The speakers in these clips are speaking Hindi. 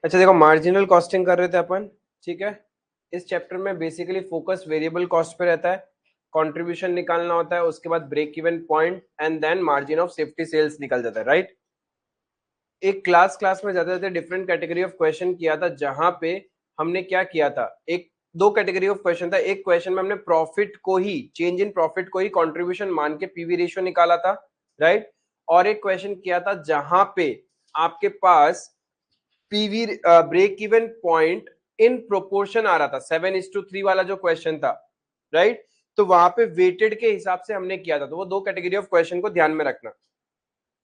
अच्छा देखो, मार्जिनल कॉस्टिंग कर रहे थे अपन, ठीक है। इस चैप्टर में बेसिकली फोकस वेरिएबल कॉस्ट पे रहता है, कंट्रीब्यूशन निकालना होता है, उसके बाद break even point and then margin of safety sales निकल जाता है, राइट। एक क्लास में जाते जाते डिफरेंट कैटेगरी ऑफ क्वेश्चन किया था, जहां पे हमने क्या किया था, एक दो कैटेगरी ऑफ क्वेश्चन था। एक क्वेश्चन में हमने प्रॉफिट को ही, चेंज इन प्रॉफिट को ही कंट्रीब्यूशन मान के पीवी रेशियो निकाला था, राइट। और एक क्वेश्चन किया था जहां पे आपके पास PV break even point in proportion आ रहा था, 7:3 वाला जो क्वेश्चन था, राइट। तो वहां पे वेटेड के हिसाब से हमने किया था, तो वो दो कैटेगरी ऑफ क्वेश्चन को ध्यान में रखना।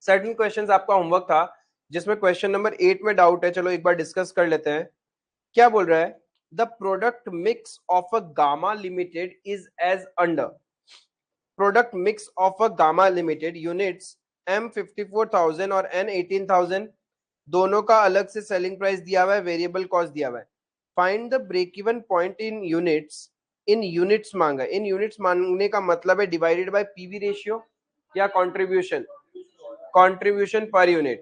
सर्टेन क्वेश्चंस आपका होमवर्क था, जिसमें क्वेश्चन नंबर 8 में डाउट है, चलो एक बार डिस्कस कर लेते हैं। क्या बोल रहा है, the product mix of a gamma limited is as under. Product mix of a gamma limited units M54,000 और N18,000, दोनों का अलग से सेलिंग प्राइस दिया हुआ है, वेरिएबल कॉस्ट दिया हुआ है। Find the break even point in units. In units मांगा, इन यूनिट्स मांगने का मतलब है डिवाइडेड बाय पीवी रेशियो या contribution, contribution per unit.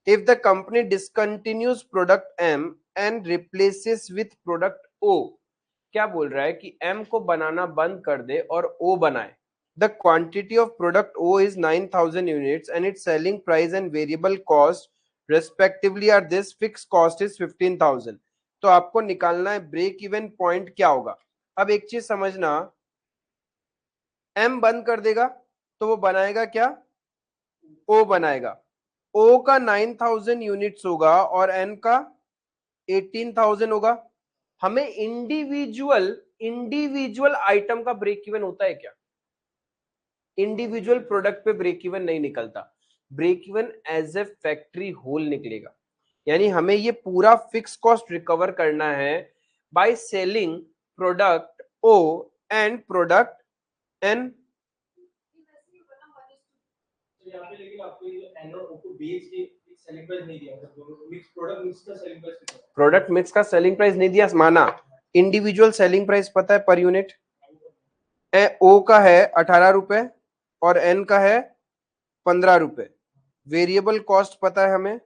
If the company discontinues product M and replaces with product O, क्या बोल रहा है कि M को बनाना बंद कर दे और O बनाए। The quantity of product O is 9,000 units and its selling price and variable cost respectively are this, fixed cost is 15,000। तो आपको निकालना है ब्रेक इवन पॉइंट क्या होगा। अब एक चीज समझना, M बंद कर देगा तो वो बनाएगा क्या, O बनाएगा। O का 9,000 यूनिट्स होगा और N का 18,000 होगा। हमें इंडिविजुअल इंडिविजुअल आइटम का ब्रेक इवन होता है क्या, इंडिविजुअल प्रोडक्ट पे ब्रेक इवन नहीं निकलता, break even as a factory whole निकलेगा। यानी हमें ये पूरा फिक्स कॉस्ट रिकवर करना है by selling product O and product N. Product mix का सेलिंग प्राइस नहीं दिया, माना इंडिविजुअल सेलिंग प्राइस पता है पर यूनिट, ओ का है 18 रुपए और एन का है 15 रुपए। वेरिएबल कॉस्ट पता है हमें,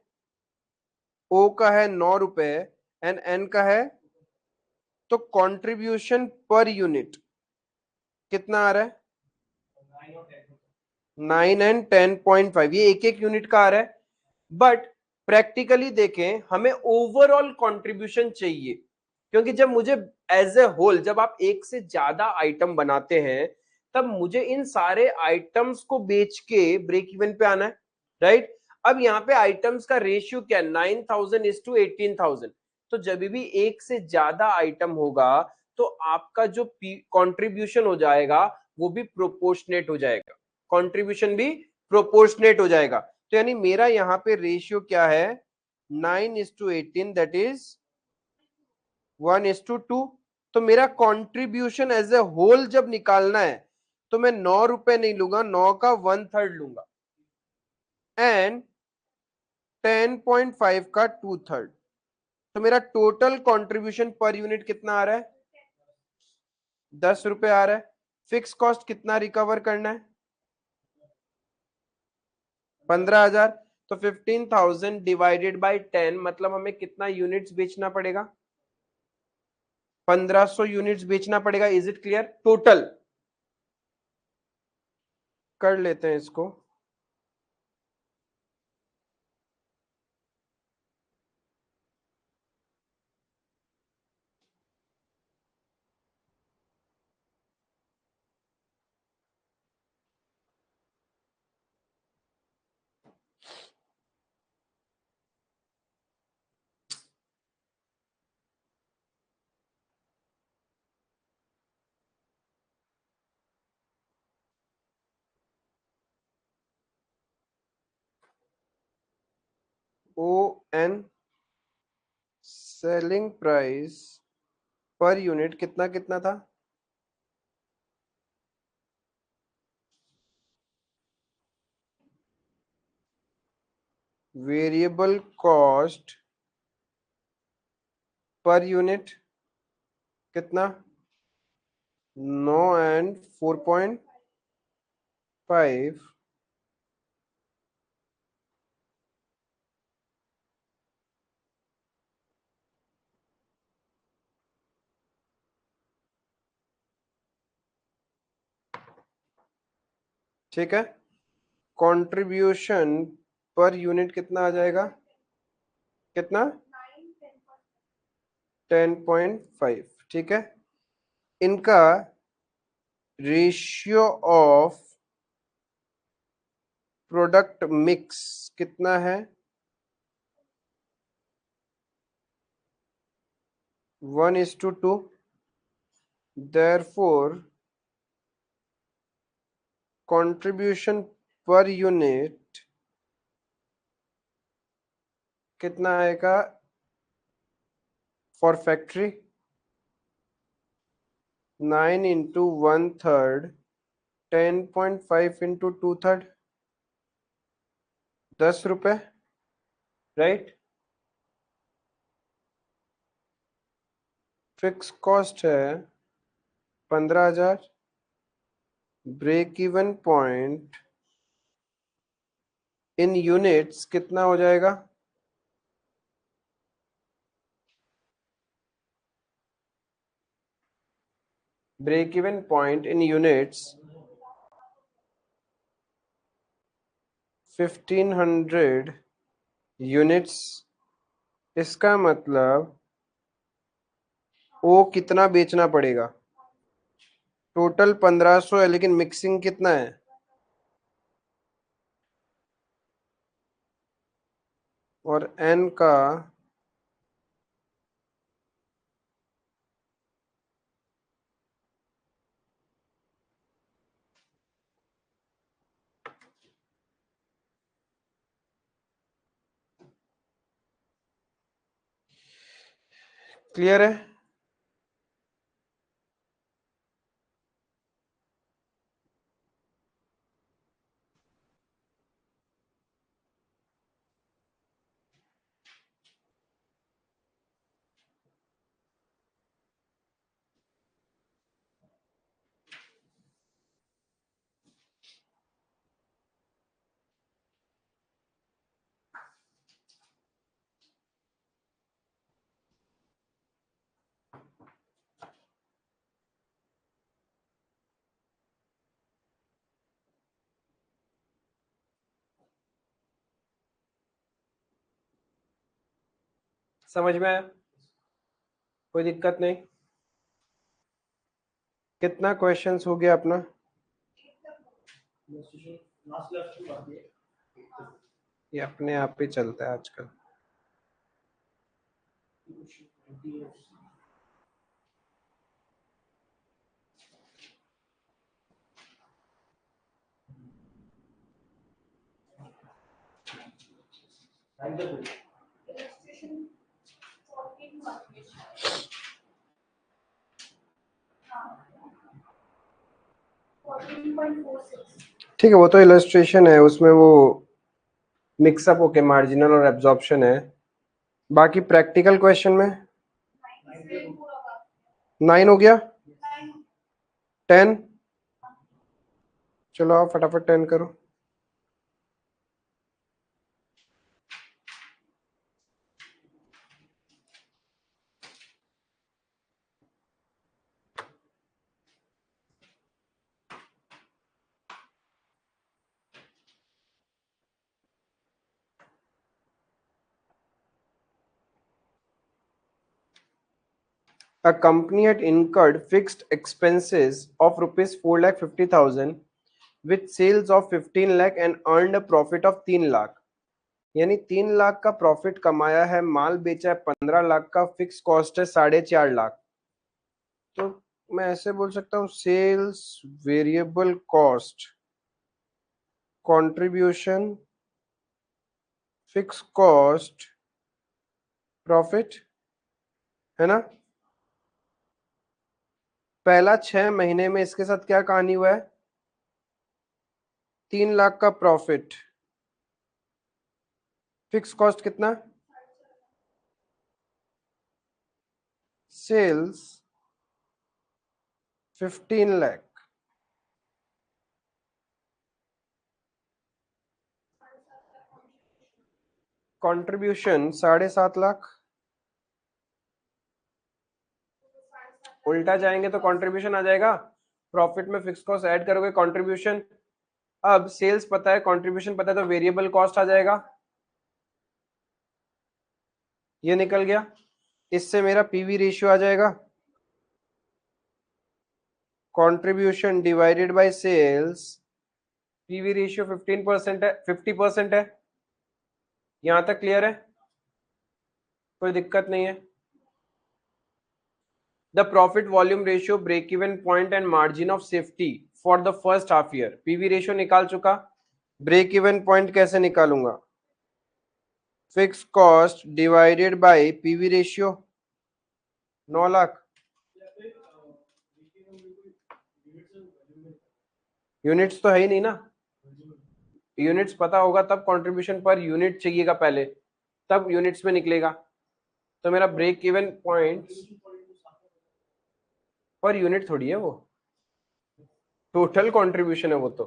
ओ का है 9 रुपए एंड एन का है, तो कंट्रीब्यूशन पर यूनिट कितना आ रहा है, 9 एंड 10.5, ये एक एक यूनिट का आ रहा है। बट प्रैक्टिकली देखें, हमें ओवरऑल कंट्रीब्यूशन चाहिए, क्योंकि जब मुझे एज ए होल, जब आप एक से ज्यादा आइटम बनाते हैं, तब मुझे इन सारे आइटम्स को बेच के ब्रेक इवन पे आना है, राइट। अब यहाँ पे आइटम्स का रेशियो क्या है, 9,000:18,000। तो जब भी एक से ज्यादा आइटम होगा तो आपका जो कंट्रीब्यूशन हो जाएगा वो भी प्रोपोर्शनेट हो जाएगा, कंट्रीब्यूशन भी प्रोपोर्शनेट हो जाएगा। तो यानी मेरा यहाँ पे रेशियो क्या है, 9:18, दैट इज 1:2। तो मेरा कंट्रीब्यूशन एज ए होल जब निकालना है तो मैं 9 रुपए नहीं लूंगा, 9 का 1/3 लूंगा एंड 10.5 का 2/3। तो मेरा टोटल कंट्रीब्यूशन पर यूनिट कितना आ रहा है, 10 रुपए आ रहा है। फिक्स कॉस्ट कितना रिकवर करना है, 15,000। तो 15,000 डिवाइडेड बाई 10, मतलब हमें कितना यूनिट्स बेचना पड़ेगा, 1,500 यूनिट्स बेचना पड़ेगा। इज इट क्लियर, टोटल कर लेते हैं इसको। O N selling price per unit कितना कितना था, वेरिएबल कॉस्ट पर यूनिट कितना, 9 एंड 4.5, ठीक है। कंट्रीब्यूशन पर यूनिट कितना आ जाएगा, कितना, 10.5। ठीक है। इनका रेशियो ऑफ प्रोडक्ट मिक्स कितना है, 1:2। Therefore contribution पर यूनिट कितना आएगा फॉर फैक्ट्री, 9 इंटू 1/3, 10.5 इंटू 2/3, 10 रुपए, राइट। फिक्स कॉस्ट है 15,000। Break even point in units कितना हो जाएगा, break even point in units 1500 units. इसका मतलब वो कितना बेचना पड़ेगा, टोटल 1500 है लेकिन मिक्सिंग कितना है, और एन का क्लियर है। समझ में आया, कोई दिक्कत नहीं। कितना क्वेश्चंस हो गया अपना, ये अपने आप ही चलता है आजकल। ठीक है, वो तो इलस्ट्रेशन है, उसमें वो मिक्सअप होके मार्जिनल और एब्जॉर्प्शन है। बाकी प्रैक्टिकल क्वेश्चन में 9 हो गया, 10। चलो आप फटाफट 10 करो। A company had incurred fixed expenses of rupees 4,50,000 with sales of 15 lakh and earned a profit of 3 lakh। यानी 3 लाख का प्रॉफिट कमाया है, माल बेचा है 15 लाख का, फिक्स कॉस्ट है 4.5 लाख। तो मैं ऐसे बोल सकता हूँ sales variable cost, contribution, fix cost, profit, है ना। पहला 6 महीने में इसके साथ क्या कहानी हुआ है, 3 लाख का प्रॉफिट, फिक्स कॉस्ट कितना, सेल्स 15 लाख, कंट्रीब्यूशन 7.5 लाख। उल्टा जाएंगे तो कंट्रीब्यूशन आ जाएगा, प्रॉफिट में फिक्स कॉस्ट ऐड करोगे कंट्रीब्यूशन अब सेल्स पता है, कंट्रीब्यूशन पता है, तो वेरिएबल कॉस्ट आ जाएगा, ये निकल गया। इससे मेरा पीवी रेशियो आ जाएगा, contribution divided by sales. PV ratio 15% है, 50% है। यहां तक क्लियर है, कोई दिक्कत नहीं है। The profit volume ratio, break even point and margin of safety for the first half year. PV ratio निकाल चुका, ब्रेक इवन पॉइंट कैसे निकालूंगा? Fix cost divided by PV ratio 9 lakh. Units तो है ही नहीं ना, यूनिट्स पता होगा तब कंट्रीब्यूशन पर यूनिट चाहिएगा पहले, तब यूनिट्स में निकलेगा। तो मेरा break even point per unit थोड़ी है, वो टोटल कंट्रीब्यूशन है वो तो।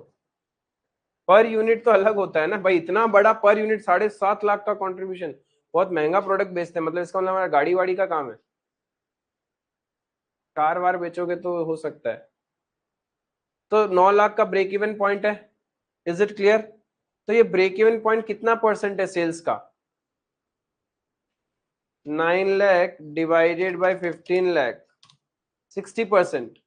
पर यूनिट तो अलग होता है ना भाई, इतना बड़ा पर यूनिट 7.5 लाख का कंट्रीब्यूशन, बहुत महंगा प्रोडक्ट बेचते हैं, मतलब इसका मतलब हमारा गाड़ी वाड़ी का काम है, कार वार बेचोगे तो हो सकता है। तो 9 लाख का ब्रेक इवन पॉइंट है, इज इट क्लियर? तो ये ब्रेक इवन पॉइंट कितना परसेंट है सेल्स का? 9 lakh divided by 15 lakh, 60%।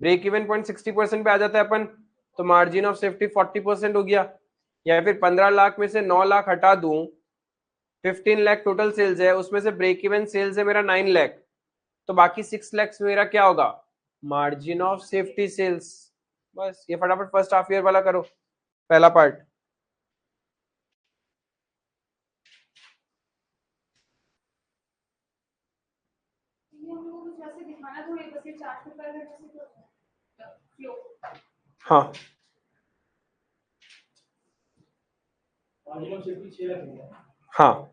Break even point 60% पे आ जाता है अपन, तो मार्जिन ऑफ सेफ्टी 40% हो गया। या फिर 15 लाख में से 9 लाख हटा दूं, 15 लाख टोटल सेल्स है, उसमें से ब्रेक इवन सेल्स है मेरा 9 लाख, तो बाकी 6 लाख मेरा क्या होगा? Margin of safety sales. बस ये फटाफट फर्स्ट हाफ ईयर वाला करो, पहला पार्ट। हाँ हाँ,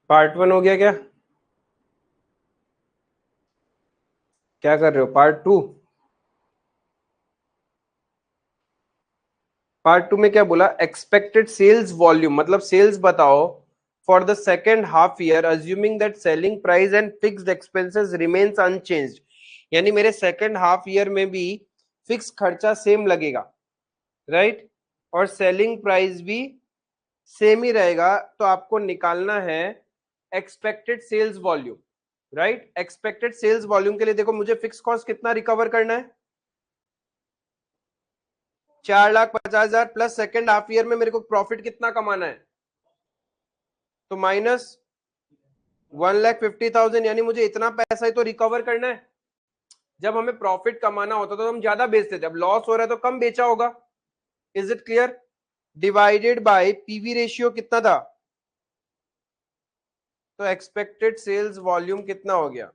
पार्ट 1 हो गया क्या? क्या कर रहे हो? पार्ट 2? पार्ट 2 में क्या बोला? एक्सपेक्टेड सेल्स वॉल्यूम, मतलब सेल्स बताओ for the second half year assuming that selling price and fixed expenses remains unchanged. यानी मेरे सेकेंड हाफ ईयर में भी फिक्स खर्चा सेम लगेगा, राइट? और सेलिंग प्राइस भी सेम ही रहेगा, तो आपको निकालना है expected sales volume, right? Expected sales volume के लिए देखो, मुझे फिक्स कॉस्ट कितना रिकवर करना है? 4,50,000 प्लस सेकेंड हाफ ईयर में मेरे को प्रॉफिट कितना कमाना है, तो माइनस 1,50,000, यानी मुझे इतना पैसा ही तो रिकवर करना है। जब हमें प्रॉफिट कमाना होता तो हम ज्यादा बेचते थे, अब लॉस हो रहा है तो कम बेचा होगा। Is it clear? Divided by PV ratio कितना था, तो एक्सपेक्टेड सेल्स वॉल्यूम कितना हो गया,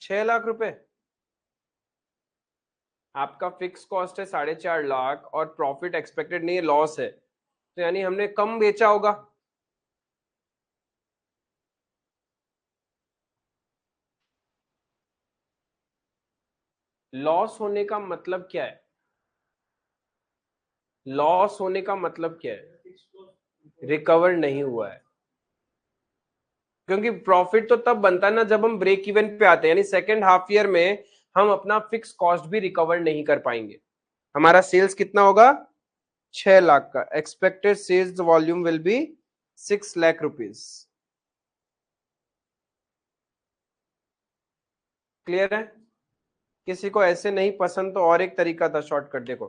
₹6,00,000। आपका फिक्स कॉस्ट है 4.5 लाख और प्रॉफिट एक्सपेक्टेड नहीं है, लॉस है, तो यानी हमने कम बेचा होगा। लॉस होने का मतलब क्या है, लॉस होने का मतलब क्या है, रिकवर नहीं हुआ है। क्योंकि प्रॉफिट तो तब बनता है ना जब हम ब्रेक इवन पे आते हैं, यानी सेकेंड हाफ ईयर में हम अपना फिक्स कॉस्ट भी रिकवर नहीं कर पाएंगे। हमारा सेल्स कितना होगा, 6,00,000 का। Expected sales volume will be 6,00,000 rupees. Clear है? किसी को ऐसे नहीं पसंद तो और एक तरीका था शॉर्टकट, देखो।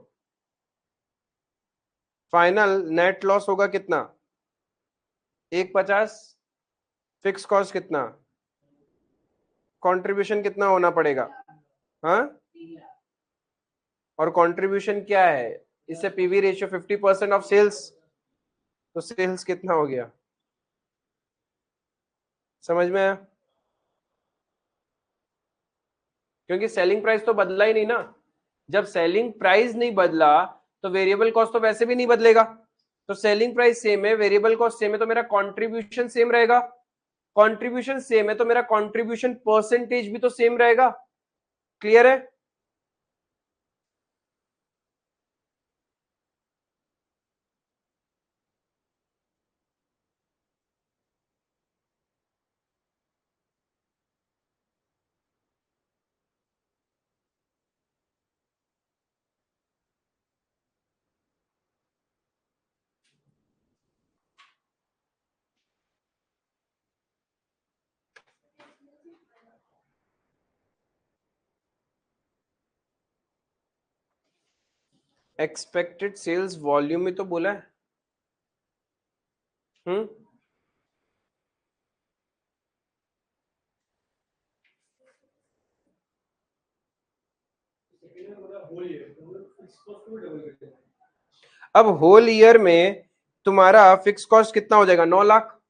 फाइनल नेट लॉस होगा कितना, 150। फिक्स कॉस्ट कितना, कंट्रीब्यूशन कितना होना पड़ेगा, हाँ, और कंट्रीब्यूशन क्या है, इससे पीवी रेशियो 50% ऑफ सेल्स, तो सेल्स कितना हो गया, समझ में आया? क्योंकि सेलिंग प्राइस तो बदला ही नहीं ना। जब सेलिंग प्राइस नहीं बदला तो वेरिएबल कॉस्ट तो वैसे भी नहीं बदलेगा। तो सेलिंग प्राइस सेम है, वेरिएबल कॉस्ट सेम है, तो मेरा कंट्रीब्यूशन सेम रहेगा। कंट्रीब्यूशन सेम है तो मेरा कंट्रीब्यूशन परसेंटेज भी तो सेम रहेगा। क्लियर है? एक्सपेक्टेड सेल्स वॉल्यूम में तो बोला है। हम्म, अब होल ईयर में तुम्हारा फिक्स कॉस्ट कितना हो जाएगा, 9,00,000।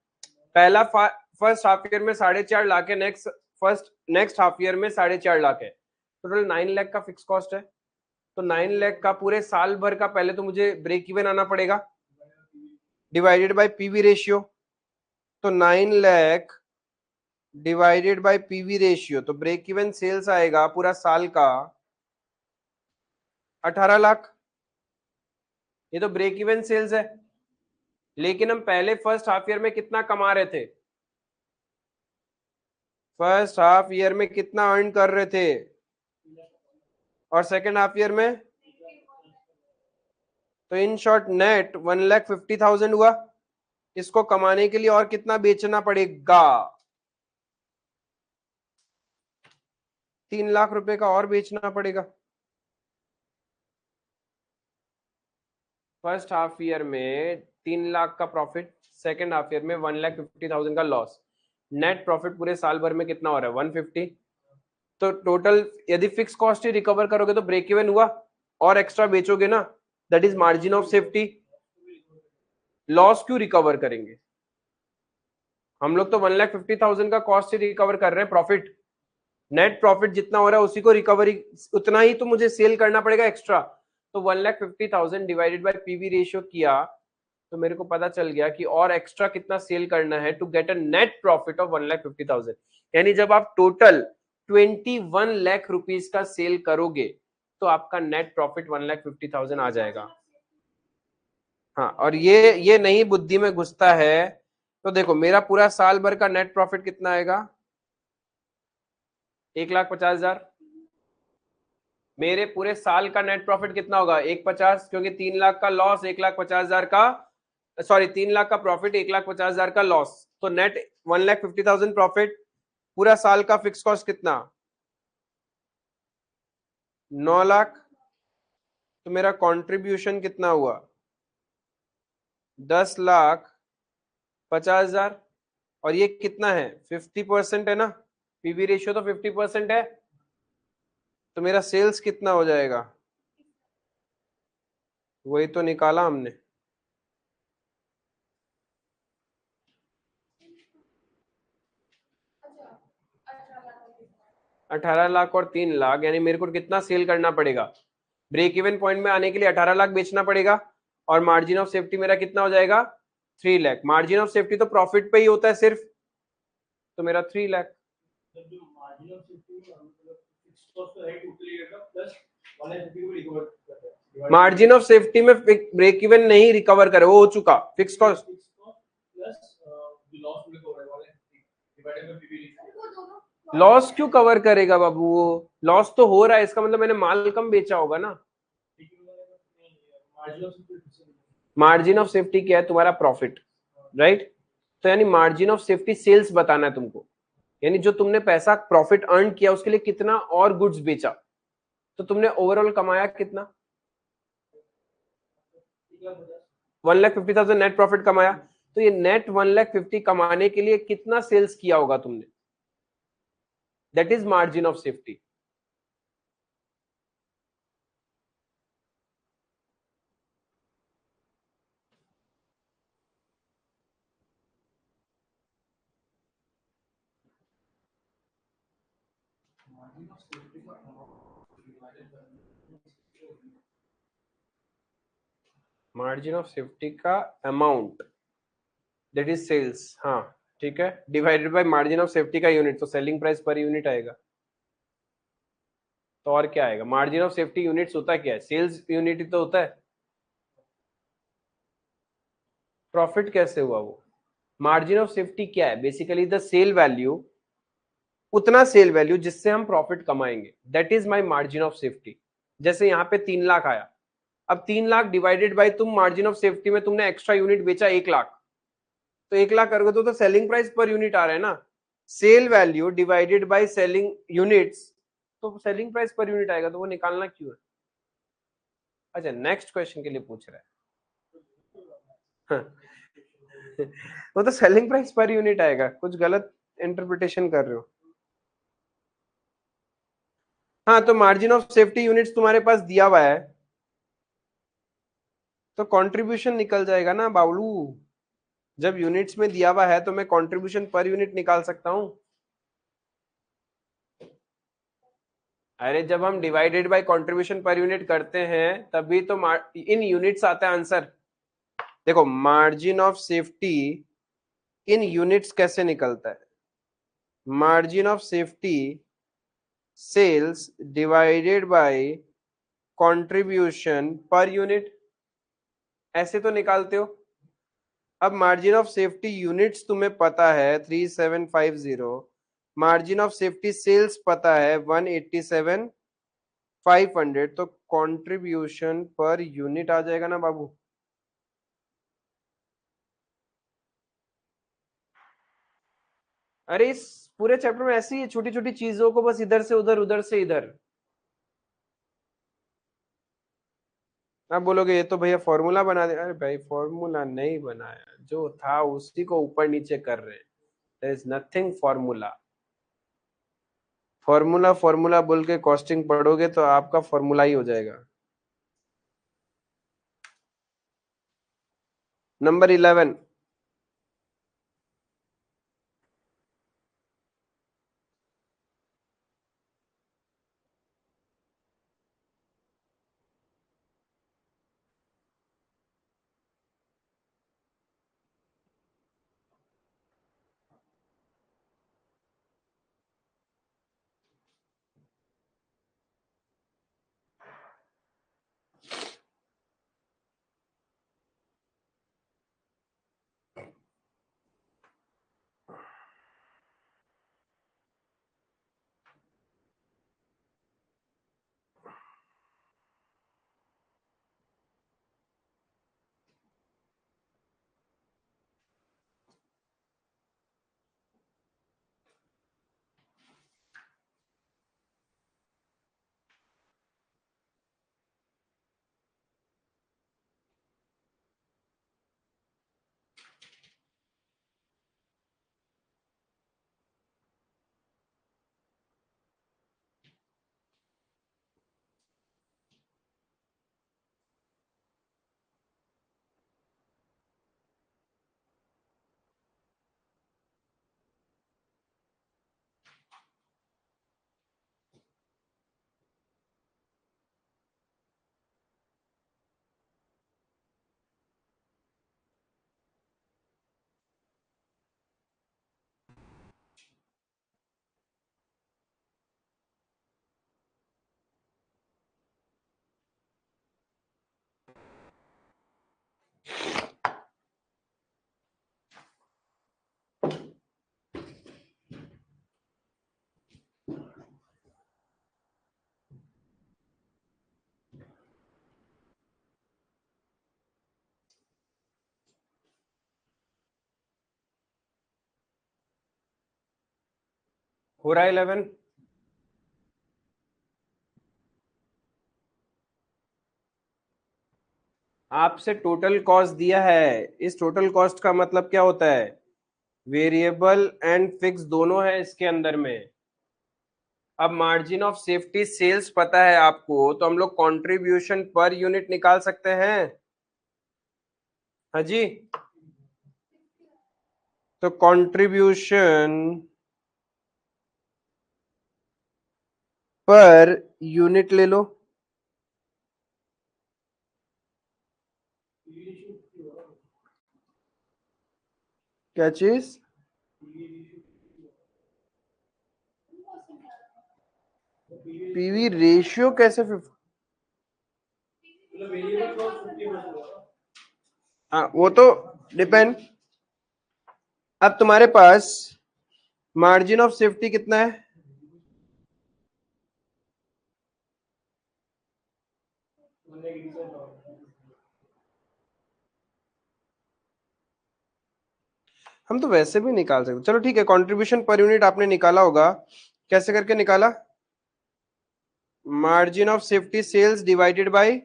पहला फर्स्ट हाफ ईयर में 4.5 लाख है, नेक्स्ट हाफ ईयर में 4.5 लाख है, टोटल 9,00,000 का फिक्स कॉस्ट है। तो 9,00,000 का पूरे साल भर का पहले तो मुझे ब्रेक इवन आना पड़ेगा, डिवाइडेड बाय पीवी रेशियो। तो 9,00,000 डिवाइडेड बाय पीवी रेशियो, तो ब्रेक इवन सेल्स आएगा पूरा साल का 18,00,000। ये तो ब्रेक इवन सेल्स है, लेकिन हम पहले फर्स्ट हाफ ईयर में कितना कमा रहे थे, फर्स्ट हाफ ईयर में कितना अर्न कर रहे थे, और सेकेंड हाफ ईयर में, तो इन शॉर्ट नेट 1,50,000 हुआ। इसको कमाने के लिए और कितना बेचना पड़ेगा, 3,00,000 रुपए का और बेचना पड़ेगा। फर्स्ट हाफ ईयर में 3,00,000 का प्रॉफिट, सेकेंड हाफ ईयर में 1,50,000 का लॉस। नेट प्रॉफिट पूरे साल भर में कितना हो रहा है, 150। तो टोटल यदि फिक्स कॉस्ट ही रिकवर करोगे तो ब्रेक इवन हुआ, और एक्स्ट्रा बेचोगे ना, that is margin of safety. Loss क्यों रिकवर करेंगे, हम लोग तो 1,50,000 का कॉस्ट ही रिकवर कर रहे हैं, प्रॉफिट, नेट प्रॉफिट जितना हो रहा है उसी को रिकवरी, उतना ही तो मुझे सेल करना पड़ेगा एक्स्ट्रा। तो 1,50,000 डिवाइडेड बाय पीवी रेशियो किया तो मेरे को पता चल गया कि और एक्स्ट्रा कितना सेल करना है to get a net profit of 1,50,000। यानी जब आप टोटल 21,00,000 रुपीज का सेल करोगे तो आपका नेट प्रॉफिट 1,50,000 आ जाएगा। हाँ, और ये नहीं बुद्धि में घुसता है तो देखो मेरा पूरा साल भर का नेट प्रॉफिट कितना आएगा, 1,50,000। मेरे पूरे साल का नेट प्रॉफिट कितना होगा, 1,50, क्योंकि 3,00,000 का लॉस, 1,50,000 का सॉरी 3 लाख का प्रॉफिट, 1,50,000 का लॉस, तो नेट 1,50,000 प्रॉफिट, पूरा साल का फिक्स कॉस्ट कितना, 9 लाख। तो मेरा कंट्रीब्यूशन कितना हुआ, 10,50,000। और ये कितना है, 50% है ना, पीवी रेशियो तो 50% है, तो मेरा सेल्स कितना हो जाएगा, वही तो निकाला हमने। 18 लाख और 3 लाख, यानी मेरे को कितना सेल करना पड़ेगा, ब्रेक इवन पॉइंट में आने के लिए 18 लाख बेचना पड़ेगा, और मार्जिन ऑफ सेफ्टी मेरा कितना हो जाएगा, 3 लाख। मार्जिन ऑफ सेफ्टी तो प्रॉफिट पे ही होता है सिर्फ, तो मेरा 3 लाख। मार्जिन ऑफ सेफ्टी में ब्रेक इवन नहीं रिकवर करे, वो हो चुका फिक्स कॉस्ट। लॉस क्यों कवर करेगा बाबू, वो लॉस तो हो रहा है, इसका मतलब मैंने माल कम बेचा होगा ना। मार्जिन ऑफ सेफ्टी क्या है, तुम्हारा प्रॉफिट, राइट। तो यानी मार्जिन ऑफ सेफ्टी सेल्स बताना है तुमको, यानी जो तुमने पैसा प्रॉफिट अर्न किया उसके लिए कितना और गुड्स बेचा, तो तुमने ओवरऑल कमाया कितना, 1,50,000 नेट प्रॉफिट कमाया। तो ये नेट 1,50,000 कमाने के लिए कितना सेल्स किया होगा तुमने, that is margin of safety. Margin of safety का अमाउंट दैट इज सेल्स, हाँ ठीक है, divided by margin of safety का यूनिट, तो सेलिंग प्राइस पर यूनिट आएगा। तो और क्या आएगा, मार्जिन ऑफ सेफ्टी यूनिट्स होता क्या है, सेल्स यूनिट ही तो होता है। प्रॉफिट कैसे हुआ वो, मार्जिन ऑफ सेफ्टी क्या है, बेसिकली द सेल वैल्यू, उतना सेल वैल्यू जिससे हम प्रॉफिट कमाएंगे, that is my margin of safety. जैसे यहाँ पे 3 लाख आया, अब 3 लाख डिवाइडेड बाय तुम मार्जिन ऑफ सेफ्टी में तुमने एक्स्ट्रा यूनिट बेचा 1 लाख, तो 1 लाख करोगे तो सेलिंग प्राइस पर यूनिट आ रहा है ना, sale value divided by selling units, तो सेलिंग प्राइस पर यूनिट आएगा, तो वो निकालना क्यों है। अच्छा नेक्स्ट क्वेश्चन के लिए पूछ रहा है वो तो सेलिंग प्राइस पर यूनिट आएगा, कुछ गलत इंटरप्रिटेशन कर रहे हो। हाँ तो मार्जिन ऑफ सेफ्टी यूनिट्स तुम्हारे पास दिया हुआ है, तो कंट्रीब्यूशन निकल जाएगा ना बाबलू, जब यूनिट्स में दिया हुआ है तो मैं कंट्रीब्यूशन पर यूनिट निकाल सकता हूं। अरे जब हम divided by contribution per unit करते हैं तभी तो इन यूनिट्स आता है आंसर। देखो margin of safety in units कैसे निकलता है, margin of safety sales divided by contribution per unit, ऐसे तो निकालते हो। अब मार्जिन ऑफ सेफ्टी यूनिट्स तुम्हें पता है 3750, मार्जिन ऑफ सेफ्टी सेल्स पता है 187,500, तो कंट्रीब्यूशन पर यूनिट आ जाएगा ना बाबू। अरे इस पूरे चैप्टर में ऐसी ही छोटी छोटी चीजों को बस इधर से उधर उधर से इधर, आप बोलोगे ये तो भैया फॉर्मूला बना दे, अरे भाई फॉर्मूला नहीं बनाया, जो था उसी को ऊपर नीचे कर रहे हैं, there is nothing formula. Formula formula बोल के कॉस्टिंग पढ़ोगे तो आपका फॉर्मूला ही हो जाएगा। नंबर 11, हो रहा है 11। आपसे टोटल कॉस्ट दिया है, इस टोटल कॉस्ट का मतलब क्या होता है, वेरिएबल एंड फिक्स दोनों है इसके अंदर में। अब मार्जिन ऑफ सेफ्टी सेल्स पता है आपको, तो हम लोग कंट्रीब्यूशन पर यूनिट निकाल सकते हैं। हाँ जी, तो कंट्रीब्यूशन पर यूनिट ले लो। क्या चीज? पीवी रेशियो कैसे हाँ वो तो डिपेंड। अब तुम्हारे पास मार्जिन ऑफ सेफ्टी कितना है? हम तो वैसे भी निकाल सकते, चलो ठीक है, कंट्रीब्यूशन पर यूनिट आपने निकाला होगा, कैसे करके निकाला? Margin of safety sales divided by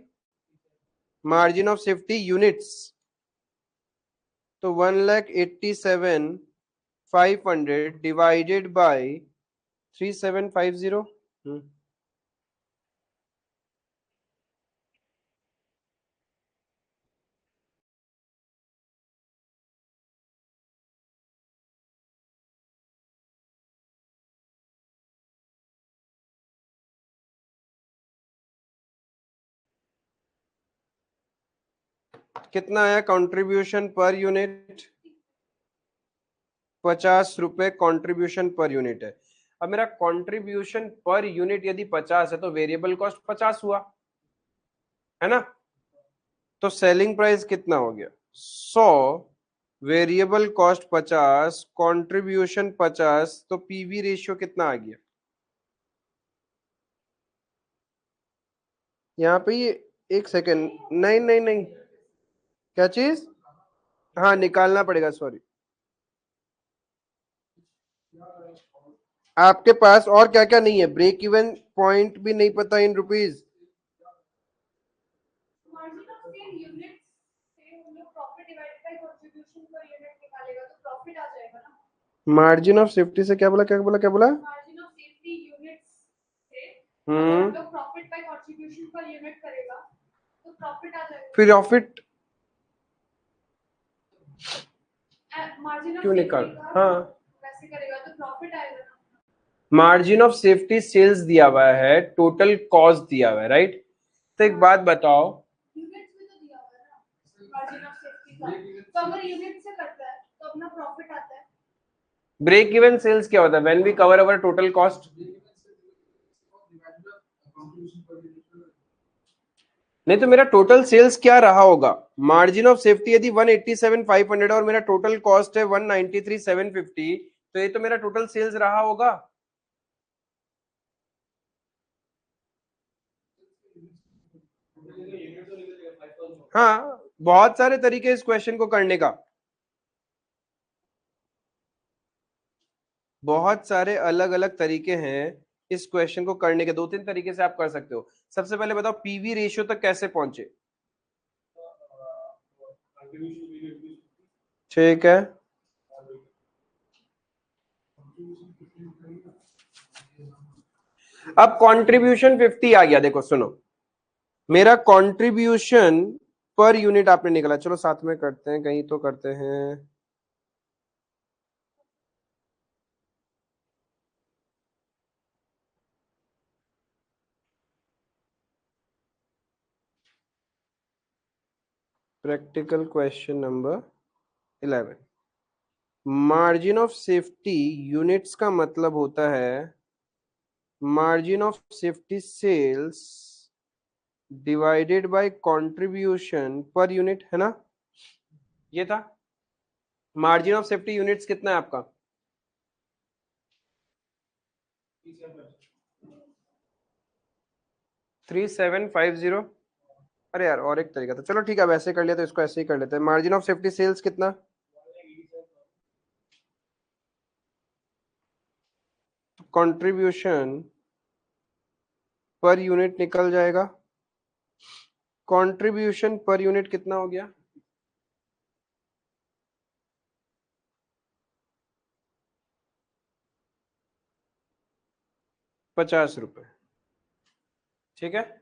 margin of safety units. तो 1,87,500 डिवाइडेड बाय 3750। कितना आया कंट्रीब्यूशन पर यूनिट? 50 रुपए कंट्रीब्यूशन पर यूनिट है। अब मेरा कंट्रीब्यूशन पर यूनिट यदि 50 है तो वेरिएबल कॉस्ट 50 हुआ, है ना? तो सेलिंग प्राइस कितना हो गया? 100, वेरिएबल कॉस्ट 50, कंट्रीब्यूशन 50, तो पीवी रेशियो कितना आ गया यहाँ पे? ये एक सेकेंड, नहीं नहीं नहीं, क्या चीज? हाँ निकालना पड़ेगा, सॉरी। आपके पास और क्या क्या नहीं है? ब्रेक इवन पॉइंट भी नहीं पता in rupees. Margin of safety से क्या बोला, क्या बोला, क्या बोला? फिर प्रॉफिट क्यों निकाल? हाँ, मार्जिन ऑफ सेफ्टी सेल्स दिया हुआ है, टोटल कॉस्ट दिया हुआ है, राइट? तो एक बात बताओ, ब्रेक इवन सेल्स क्या होता है? When we cover our total cost. नहीं तो मेरा टोटल सेल्स क्या रहा होगा? मार्जिन ऑफ सेफ्टी यदि 187,500 और मेरा टोटल कॉस्ट है 193,750, तो ये तो मेरा टोटल सेल्स रहा होगा। हाँ, बहुत सारे तरीके इस क्वेश्चन को करने का, बहुत सारे अलग अलग तरीके हैं इस क्वेश्चन को करने के। दो तीन तरीके से आप कर सकते हो। सबसे पहले बताओ पीवी रेशियो तक कैसे पहुंचे? ठीक है, अब कंट्रीब्यूशन 50 आ गया। देखो सुनो, मेरा कंट्रीब्यूशन पर यूनिट आपने निकाला, चलो साथ में करते हैं, कहीं तो करते हैं। Practical question number 11। Margin of safety units का मतलब होता है margin of safety sales divided by contribution per unit, है ना? ये था मार्जिन ऑफ सेफ्टी यूनिट्स। कितना है आपका? 3750। अरे यार, और एक तरीका था, चलो ठीक है, अब ऐसे कर लिया तो इसको ऐसे ही कर लेते हैं। मार्जिन ऑफ सेफ्टी सेल्स कितना? कंट्रीब्यूशन पर यूनिट निकल जाएगा। कंट्रीब्यूशन पर यूनिट कितना हो गया? 50 रुपए। ठीक है,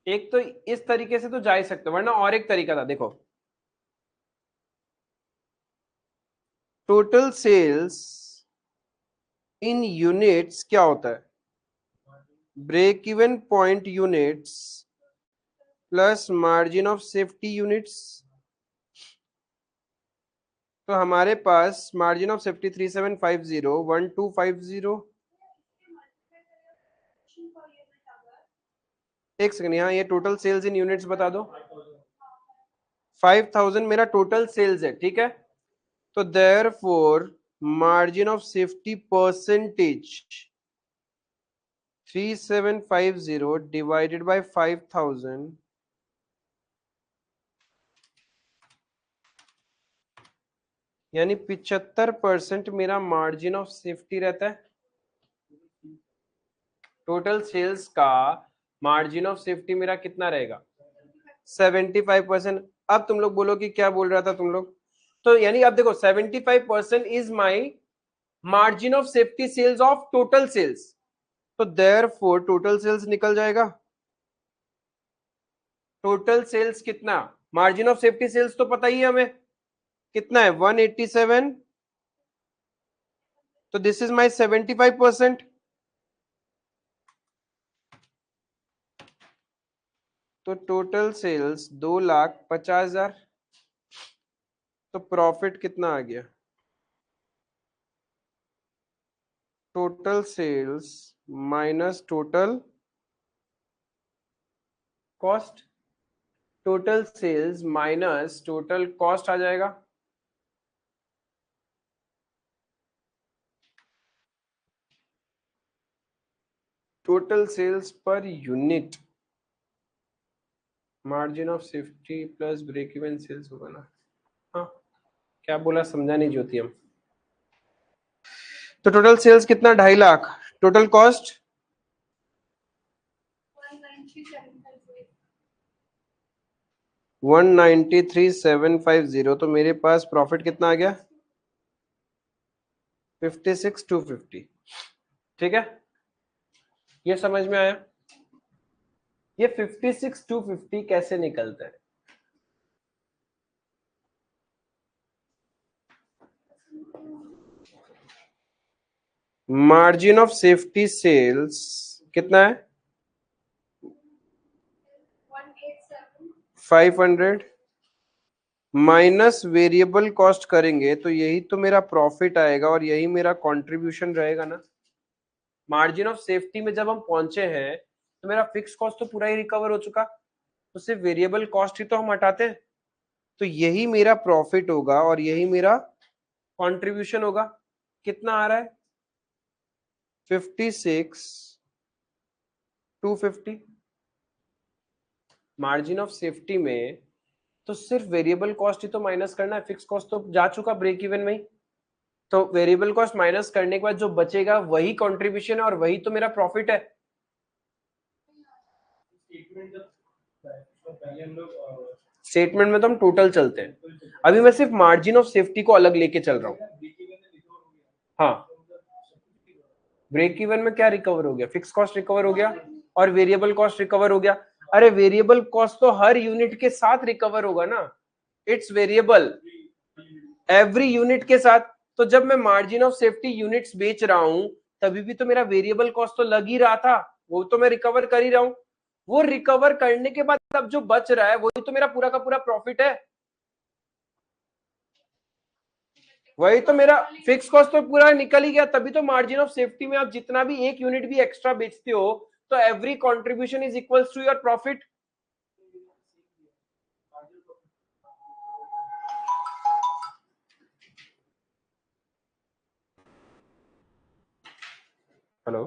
एक तो इस तरीके से तो जा ही सकते हो, वरना और एक तरीका था, देखो। टोटल सेल्स इन यूनिट्स क्या होता है? Break even point units plus margin of safety units. तो हमारे पास मार्जिन ऑफ सेफ्टी 3750, 1250। एक सेकंड, यहाँ ये टोटल सेल्स इन यूनिट्स बता दो। 5000 मेरा टोटल सेल्स है, ठीक है। तो therefore margin of safety percentage 3750 divided by 5000, यानी 75% मेरा मार्जिन ऑफ सेफ्टी रहता है। टोटल सेल्स का मार्जिन ऑफ सेफ्टी मेरा कितना रहेगा? 75%। अब तुम लोग बोलो कि क्या बोल रहा था तुम लोग, तो यानी अब देखो 75% is my margin of safety sales of total sales. तो देयरफॉर टोटल सेल्स निकल जाएगा। टोटल सेल्स कितना? मार्जिन ऑफ सेफ्टी सेल्स तो पता ही है हमें कितना है, 187। तो दिस इज माई 75%। तो टोटल सेल्स 2,50,000। तो प्रॉफिट कितना आ गया? Total sales minus total cost. Total sales minus total cost आ जाएगा। Total sales per unit margin of safety plus break even sales होगा ना। हाँ, क्या बोला समझा नहीं ज्योति हम। तो टोटल सेल्स कितना? 2.5 लाख। Total cost 193,750। तो मेरे पास प्रॉफिट कितना आ गया? 56,250। ठीक है, ये समझ में आया? ये 56,250 कैसे निकलता है? मार्जिन ऑफ सेफ्टी सेल्स कितना है? 500 माइनस वेरिएबल कॉस्ट करेंगे तो यही तो मेरा प्रॉफिट आएगा और यही मेरा कंट्रीब्यूशन रहेगा ना। मार्जिन ऑफ सेफ्टी में जब हम पहुंचे हैं तो मेरा फिक्स कॉस्ट तो पूरा ही रिकवर हो चुका, तो सिर्फ वेरिएबल कॉस्ट ही तो हम हटाते हैं। तो यही मेरा प्रॉफिट होगा और यही मेरा कंट्रीब्यूशन होगा। कितना आ रहा है? 56,250। मार्जिन ऑफ सेफ्टी में तो सिर्फ वेरिएबल कॉस्ट ही तो माइनस करना है, फिक्स कॉस्ट तो जा चुका ब्रेक इवन में ही। तो वेरिएबल कॉस्ट माइनस करने के बाद जो बचेगा वही कंट्रीब्यूशन है और वही तो मेरा प्रॉफिट है। स्टेटमेंट में तो हम टोटल चलते हैं, अभी मैं सिर्फ मार्जिन ऑफ सेफ्टी को अलग लेके चल रहा हूं। हाँ, ब्रेक इवन में क्या रिकवर हो गया? फिक्स कॉस्ट रिकवर हो गया और वेरिएबल कॉस्ट रिकवर हो गया। अरे वेरिएबल कॉस्ट तो हर यूनिट के साथ रिकवर होगा ना, इट्स वेरिएबल एवरी यूनिट के साथ। तो जब मैं मार्जिन ऑफ सेफ्टी यूनिट्स बेच रहा हूं तभी भी तो मेरा वेरिएबल कॉस्ट तो लग ही रहा था, वो तो मैं रिकवर कर ही रहा हूं। वो रिकवर करने के बाद अब जो बच रहा है वही तो मेरा पूरा का पूरा प्रॉफिट है। वही तो मेरा फिक्स कॉस्ट तो पूरा निकल ही गया, तभी तो मार्जिन ऑफ सेफ्टी में आप जितना भी एक यूनिट भी एक्स्ट्रा बेचते हो तो every contribution is equals to your profit. Hello.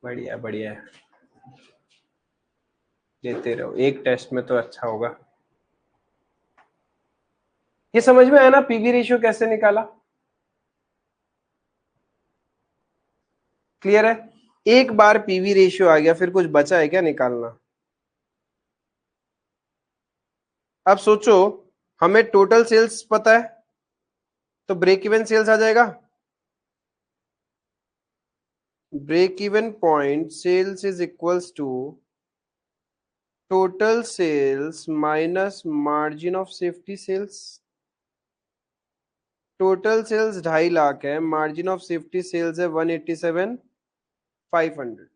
बढ़िया बढ़िया, देते रहो, एक टेस्ट में तो अच्छा होगा। ये समझ में आया ना पीवी रेशियो कैसे निकाला? क्लियर है? एक बार पीवी रेशियो आ गया, फिर कुछ बचा है क्या निकालना? अब सोचो, हमें टोटल सेल्स पता है, तो ब्रेक इवन सेल्स आ जाएगा। Break even point sales is equals to total sales minus margin of safety sales. Total sales 2.5 lakh है, मार्जिन ऑफ सेफ्टी सेल्स है 187,500।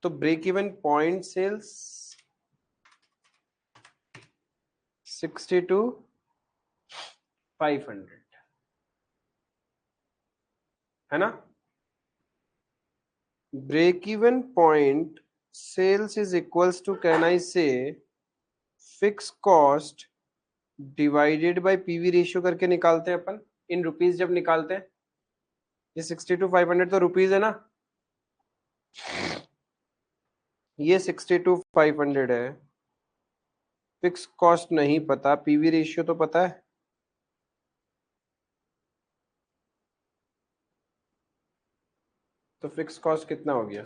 तो ब्रेक इवन पॉइंट सेल्स 62,500 है ना? Break even point sales is equals to, can I say, fix cost divided by PV ratio करके निकालते हैं अपन इन रुपीस जब निकालते हैं। ये 62,500 तो रुपीस है ना, ये 62,500 है। फिक्स कॉस्ट नहीं पता, पीवी रेशियो तो पता है। तो फिक्स कॉस्ट कितना हो गया?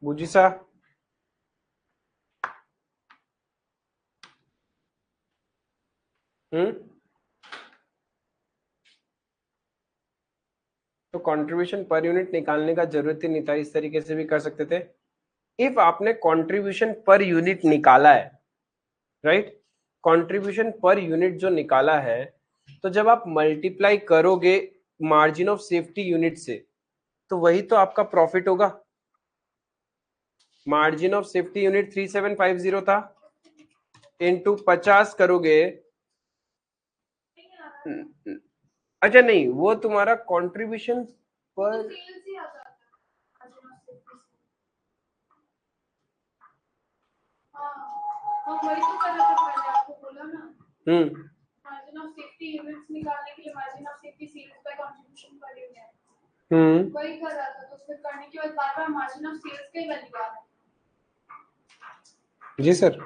बूझी सा? तो कंट्रीब्यूशन पर यूनिट निकालने का जरूरत ही नहीं था, इस तरीके से भी कर सकते थे। इफ आपने कंट्रीब्यूशन पर यूनिट निकाला है, राइट, कंट्रीब्यूशन पर यूनिट जो निकाला है, तो जब आप मल्टीप्लाई करोगे मार्जिन ऑफ सेफ्टी यूनिट से, तो वही तो आपका प्रॉफिट होगा। मार्जिन ऑफ सेफ्टी यूनिट 3750 था, इनटू 50 करोगे। अच्छा नहीं, वो तुम्हारा कंट्रीब्यूशन पर, वही तो कर रहा था, मैंने आपको बोला ना। मार्जिन ऑफ सेफ्टी यूनिट्स निकालने के लिए margin of safety sales by contribution per unit, वही कर रहा था। तो फिर करने के बाद बार बार मार्जिन ऑफ सेल्स का ही वैल्यू आ रहा है। जी सर,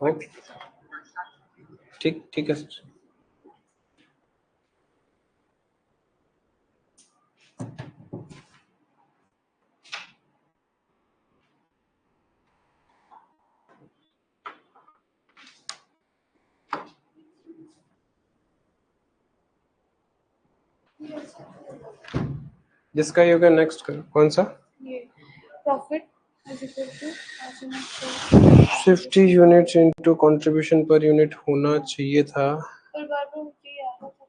ओके, ठीक ठीक है सर। जिसका योगा नेक्स्ट करो, कौन सा? ये profit is equal to margin of 50 units into contribution per unit होना चाहिए था, पर बार बार मुझे याद आता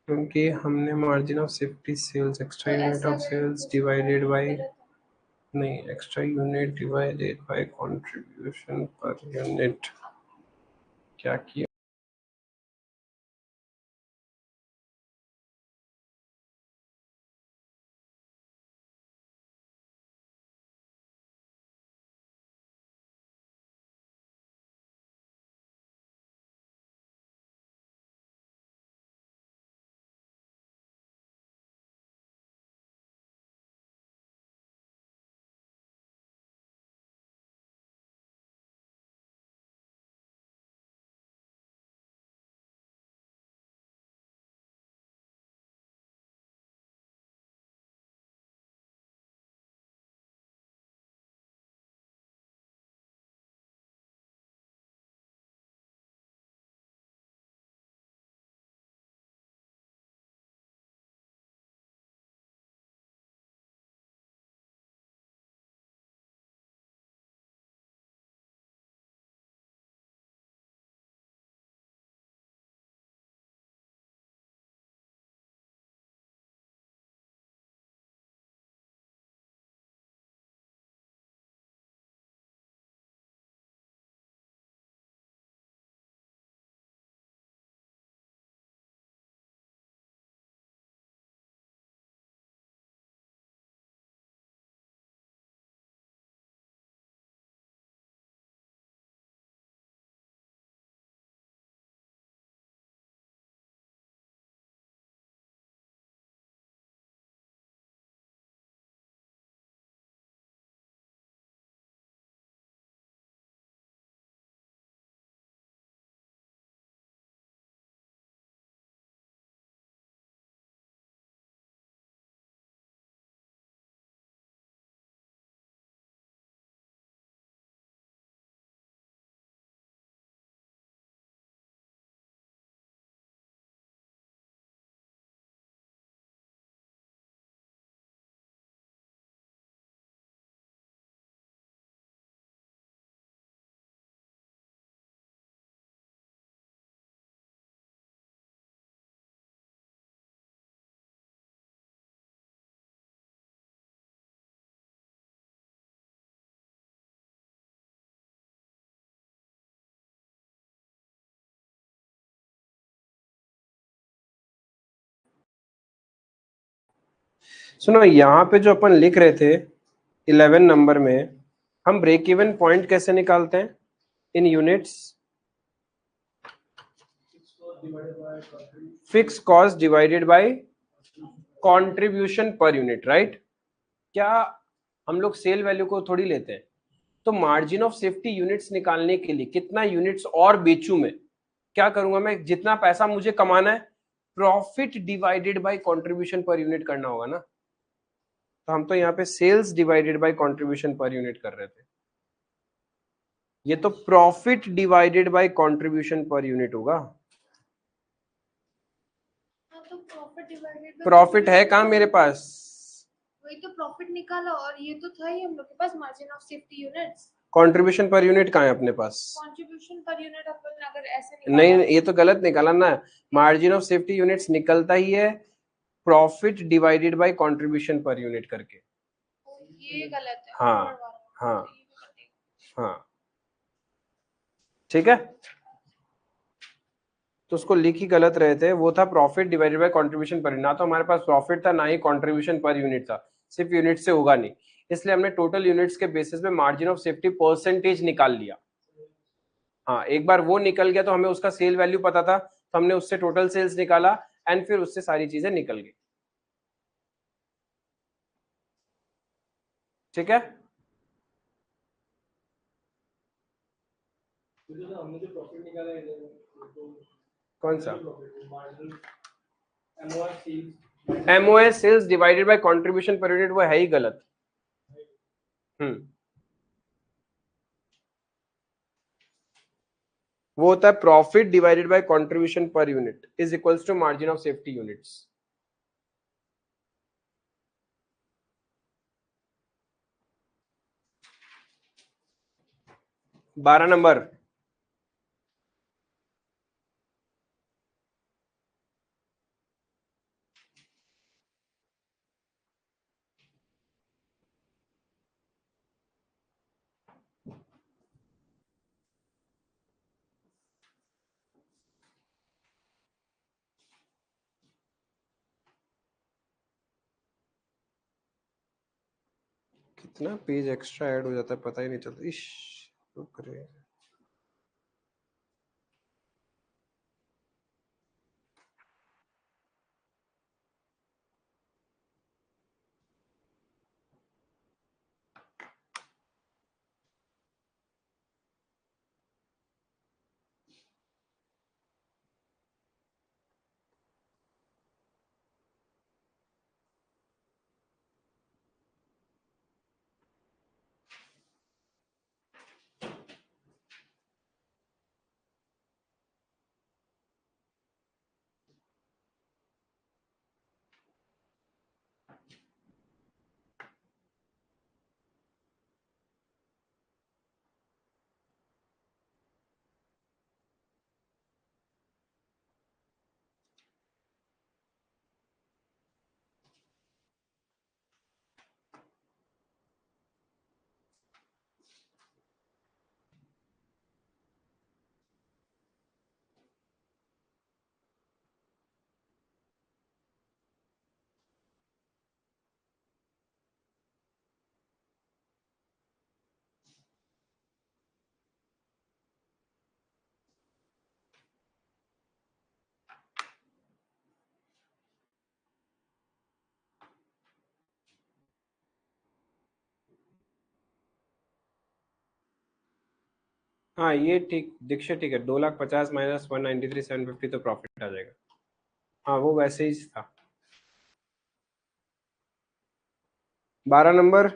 क्योंकि हमने margin of safety sales extra unit of sales divided by, नहीं, extra unit divided by contribution per unit क्या किया? सुनो, यहाँ पे जो अपन लिख रहे थे 11 नंबर में, हम ब्रेक इवन पॉइंट कैसे निकालते हैं in units? Fix cost divided by contribution per unit, right? क्या हम लोग सेल वैल्यू को थोड़ी लेते हैं? तो मार्जिन ऑफ सेफ्टी यूनिट्स निकालने के लिए कितना यूनिट्स और बेचूं मैं, क्या करूंगा मैं? जितना पैसा मुझे कमाना है, profit divided by contribution per unit करना होगा ना। तो हम तो यहाँ पे sales divided by contribution per unit कर रहे थे, ये तो profit divided by contribution per unit होगा। हाँ, तो प्रॉफिट डिवाइडेड प्रॉफिट है कहाँ मेरे पास? वही तो प्रॉफिट निकाला, और ये तो था ही हम लोग के पास margin of safety units. Contribution per unit कहाँ है अपने पास? कंट्रीब्यूशन पर यूनिट अपन अगर ऐसे नहीं, निकाला, ये तो गलत निकाला ना। मार्जिन ऑफ सेफ्टी यूनिट्स निकलता ही है profit divided by contribution per unit करके। तो ये गलत है। हाँ ऊपर वाला। हाँ तो ये भी कटेगा। हाँ, ठीक है। तो उसको लिख ही गलत रहे थे, वो था profit divided by contribution per unit. ना तो हमारे पास प्रॉफिट था, ना ही कंट्रीब्यूशन पर यूनिट था, सिर्फ यूनिट से होगा नहीं। इसलिए हमने टोटल यूनिट्स के बेसिस पे मार्जिन ऑफ सेफ्टी परसेंटेज निकाल लिया। हाँ, एक बार वो निकल गया तो हमें उसका सेल वैल्यू पता था, तो हमने उससे टोटल सेल्स निकाला एंड फिर उससे सारी चीजें निकल गई। ठीक है। हमने जो प्रॉफिट निकाला है कौन सा? MOR MOS sales divided by contribution per unit, वो है ही गलत। वो होता है profit divided by contribution per unit is equals to margin of safety units. 12 number. कितना पेज एक्स्ट्रा ऐड हो जाता है पता ही नहीं चलता। इश, रुक रे। हाँ, ये ठीक दीक्षित, ठीक है। 2,50,000 माइनस 193,750 तो प्रॉफिट आ जाएगा। हाँ, वो वैसे ही था। 12 नंबर।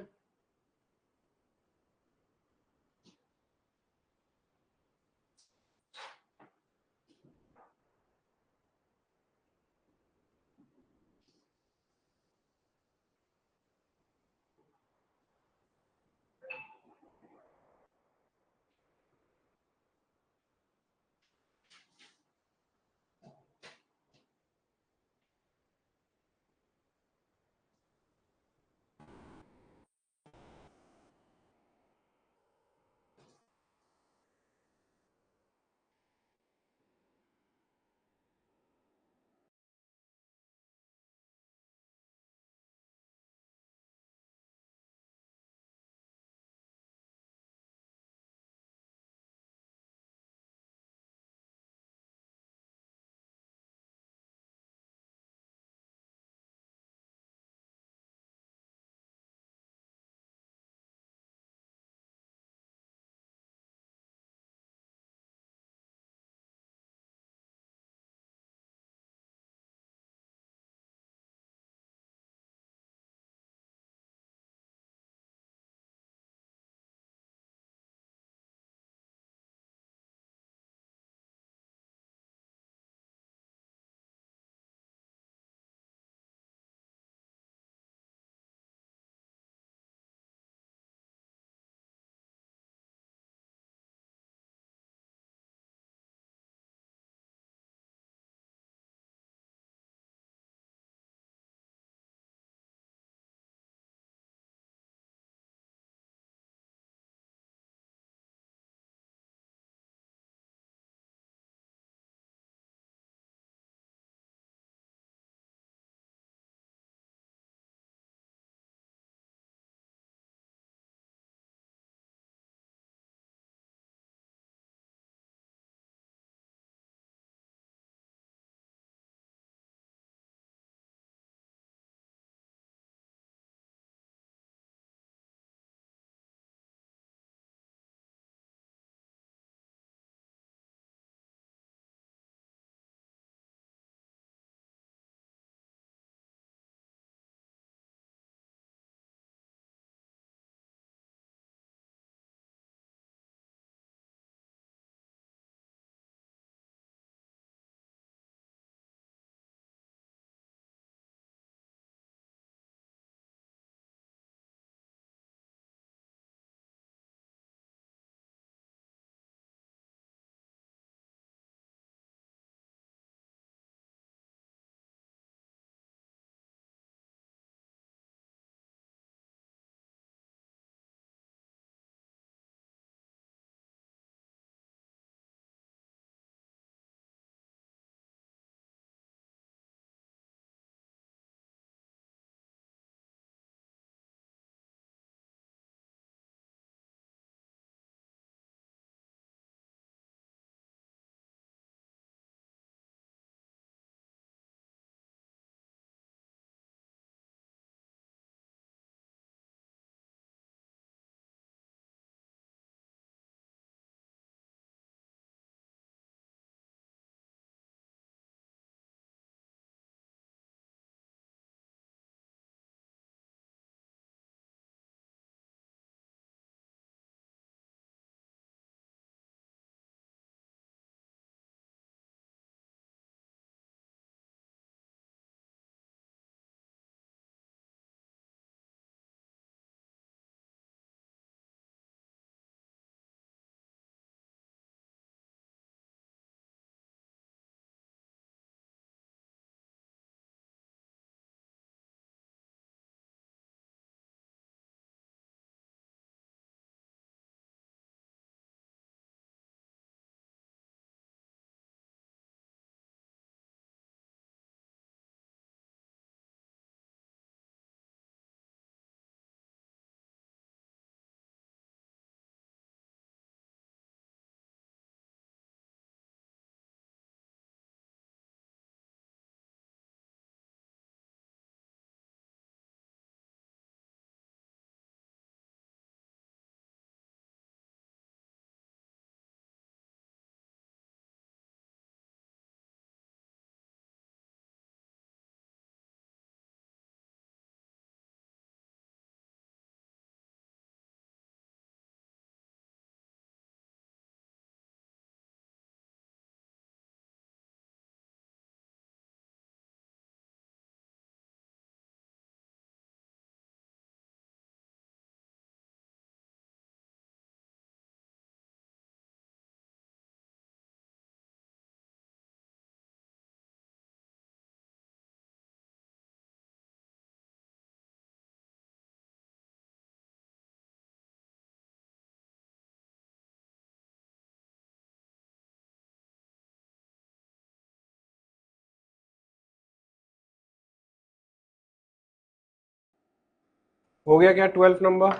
हो गया क्या 12 नंबर?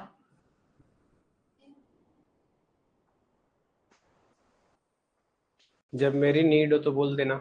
जब मेरी नीड हो तो बोल देना।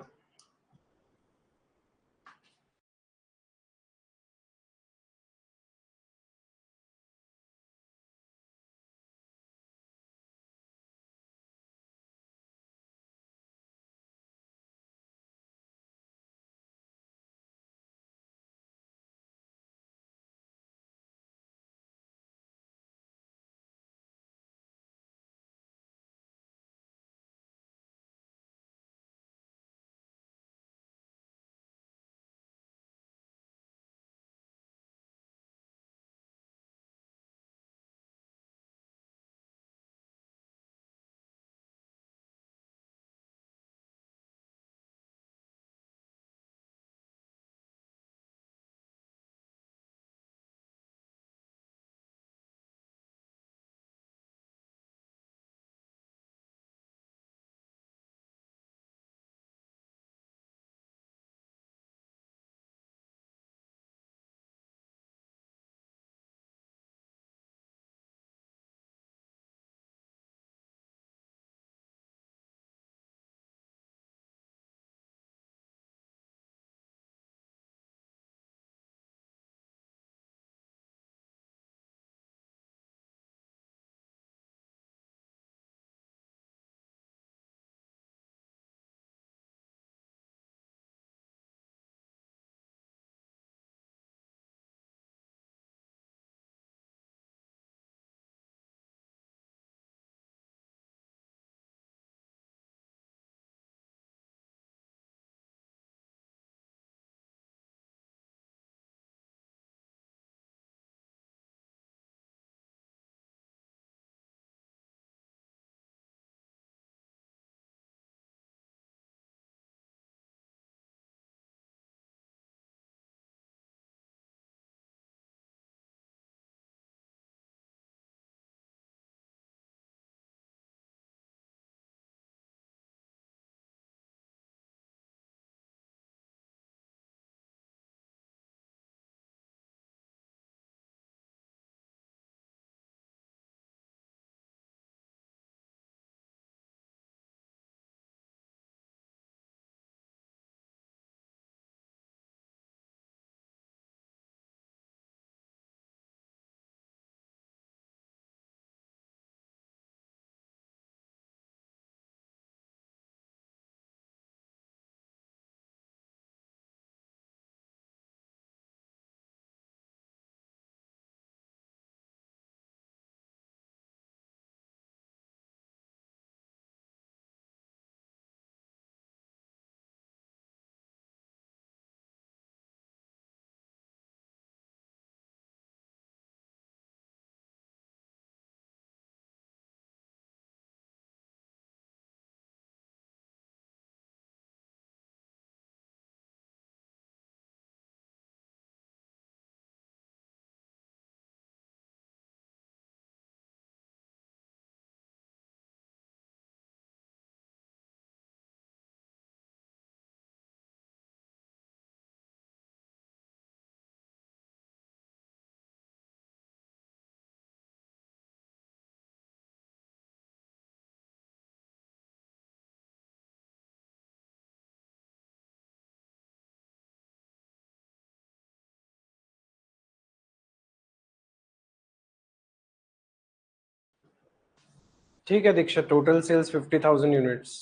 ठीक है दीक्षा, टोटल सेल्स 50,000 यूनिट्स।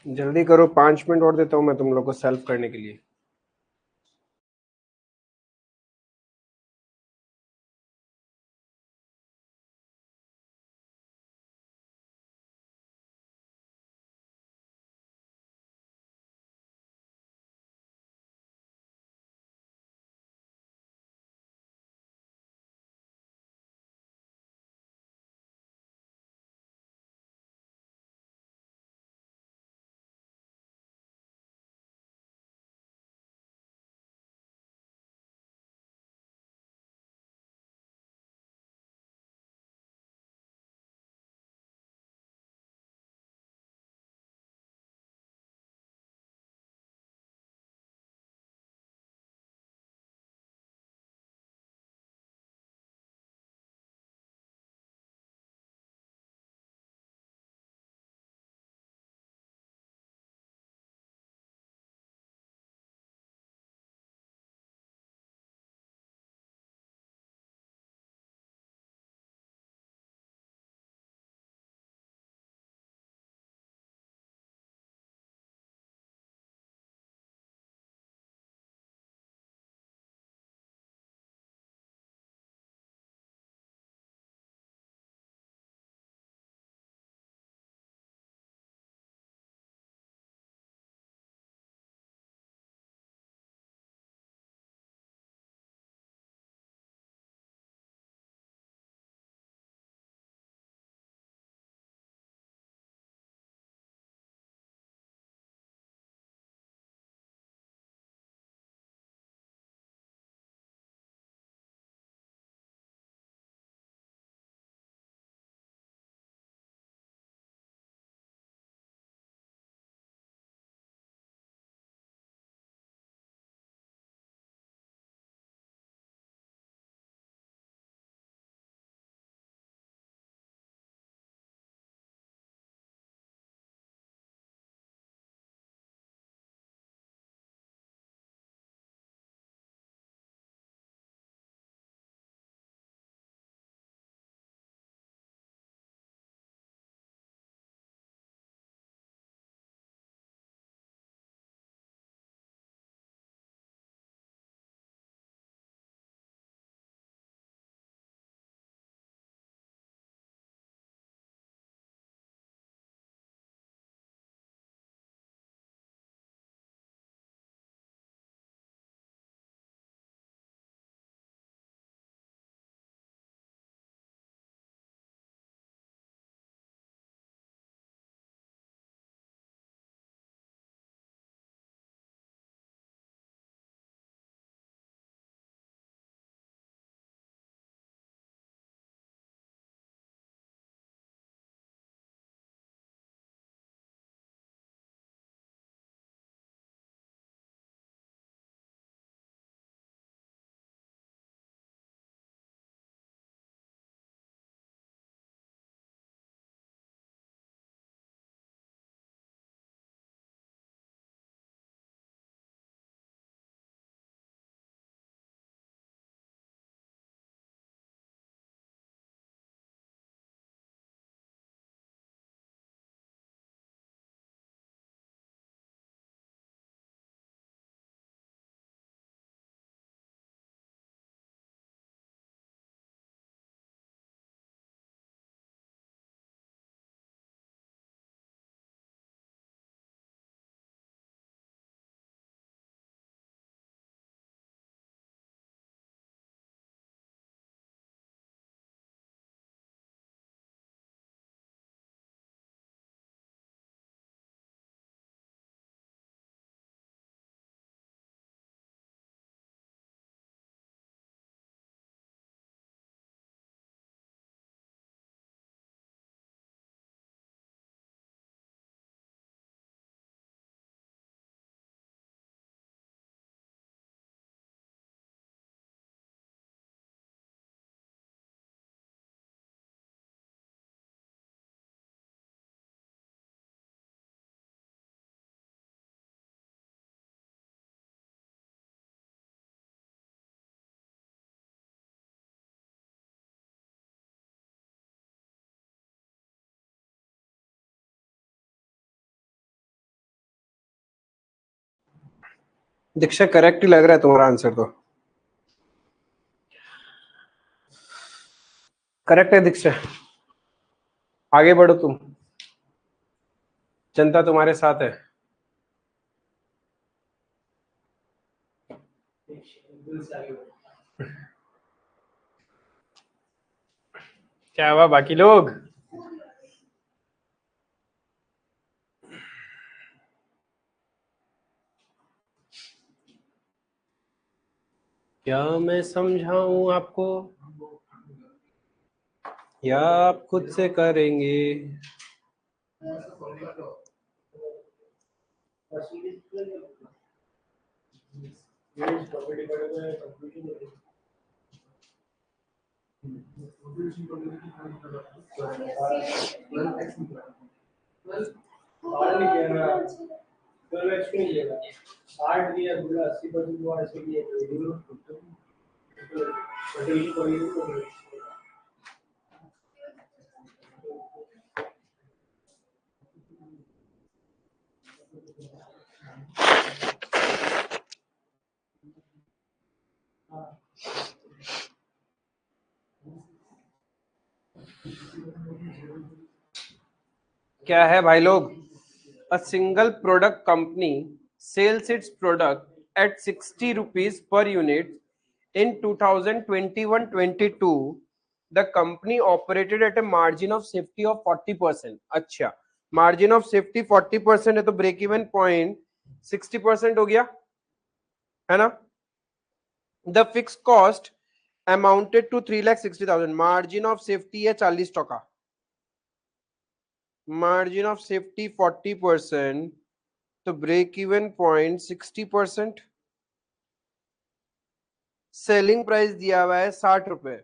जल्दी करो, 5 मिनट और देता हूँ मैं तुम लोग को सेल्फ करने के लिए। दीक्षा करेक्ट ही लग रहा है तुम्हारा आंसर तो। करेक्ट है दीक्षा, आगे बढ़ो तुम, जनता तुम्हारे साथ है। क्या हुआ बाकी लोग? क्या मैं समझाऊं आपको या आप खुद से करेंगे? क्या है भाई लोग? A single product company sells its product at 60 rupees per unit in 2021-22 the company operated at a margin of safety of 40%. अच्छा, मार्जिन ऑफ सेफ्टी 40% है तो ब्रेक इवन पॉइंट 60% हो गया है ना। The fix cost amounted to 3,60,000, margin of safety है 40%, मार्जिन ऑफ सेफ्टी 40%, तो break even point 60%। Selling price दिया हुआ है 60 रुपए,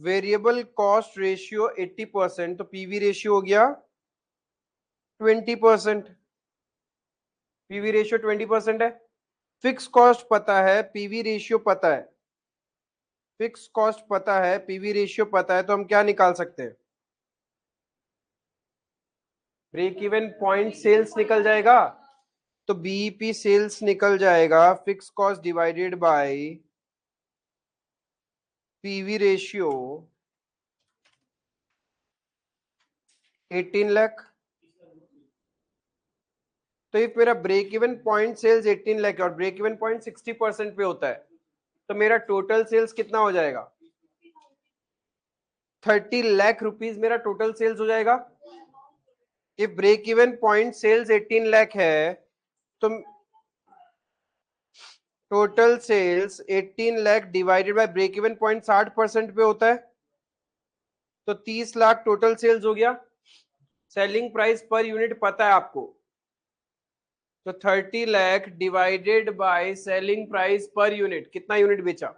वेरिएबल कॉस्ट रेशियो 80%, तो पीवी रेशियो हो गया 20%, पीवी रेशियो 20% है। फिक्स कॉस्ट पता है, पीवी रेशियो पता है, फिक्स कॉस्ट पता है, पीवी रेशियो पता है, तो हम क्या निकाल सकते हैं? ब्रेक इवन पॉइंट सेल्स निकल जाएगा, तो बीईपी सेल्स निकल जाएगा, fix cost divided by PV ratio 18 lakh. तो इफ मेरा break even point sales 18 lakh और ब्रेक इवन पॉइंट 60% पे होता है, तो मेरा टोटल सेल्स कितना हो जाएगा? 30 लाख रुपीज मेरा टोटल सेल्स हो जाएगा। If break even point sales 18 lakh है, तो total sales 18 lakh divided by break even point 60% पे होता है, तो 30 लाख टोटल सेल्स हो गया। सेलिंग प्राइस पर यूनिट पता है आपको, तो 30 lakh divided by selling price per unit, कितना यूनिट बेचा?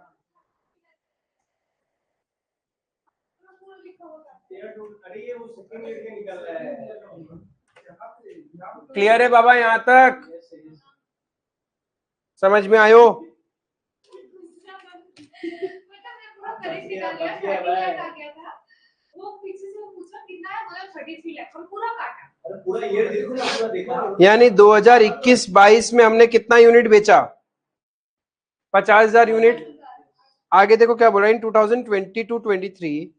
क्लियर है बाबा? यहां तक समझ में आयो? यानी 2021-22 में हमने कितना यूनिट बेचा? 50,000 यूनिट। आगे देखो क्या बोल रहा है, इन 2022-23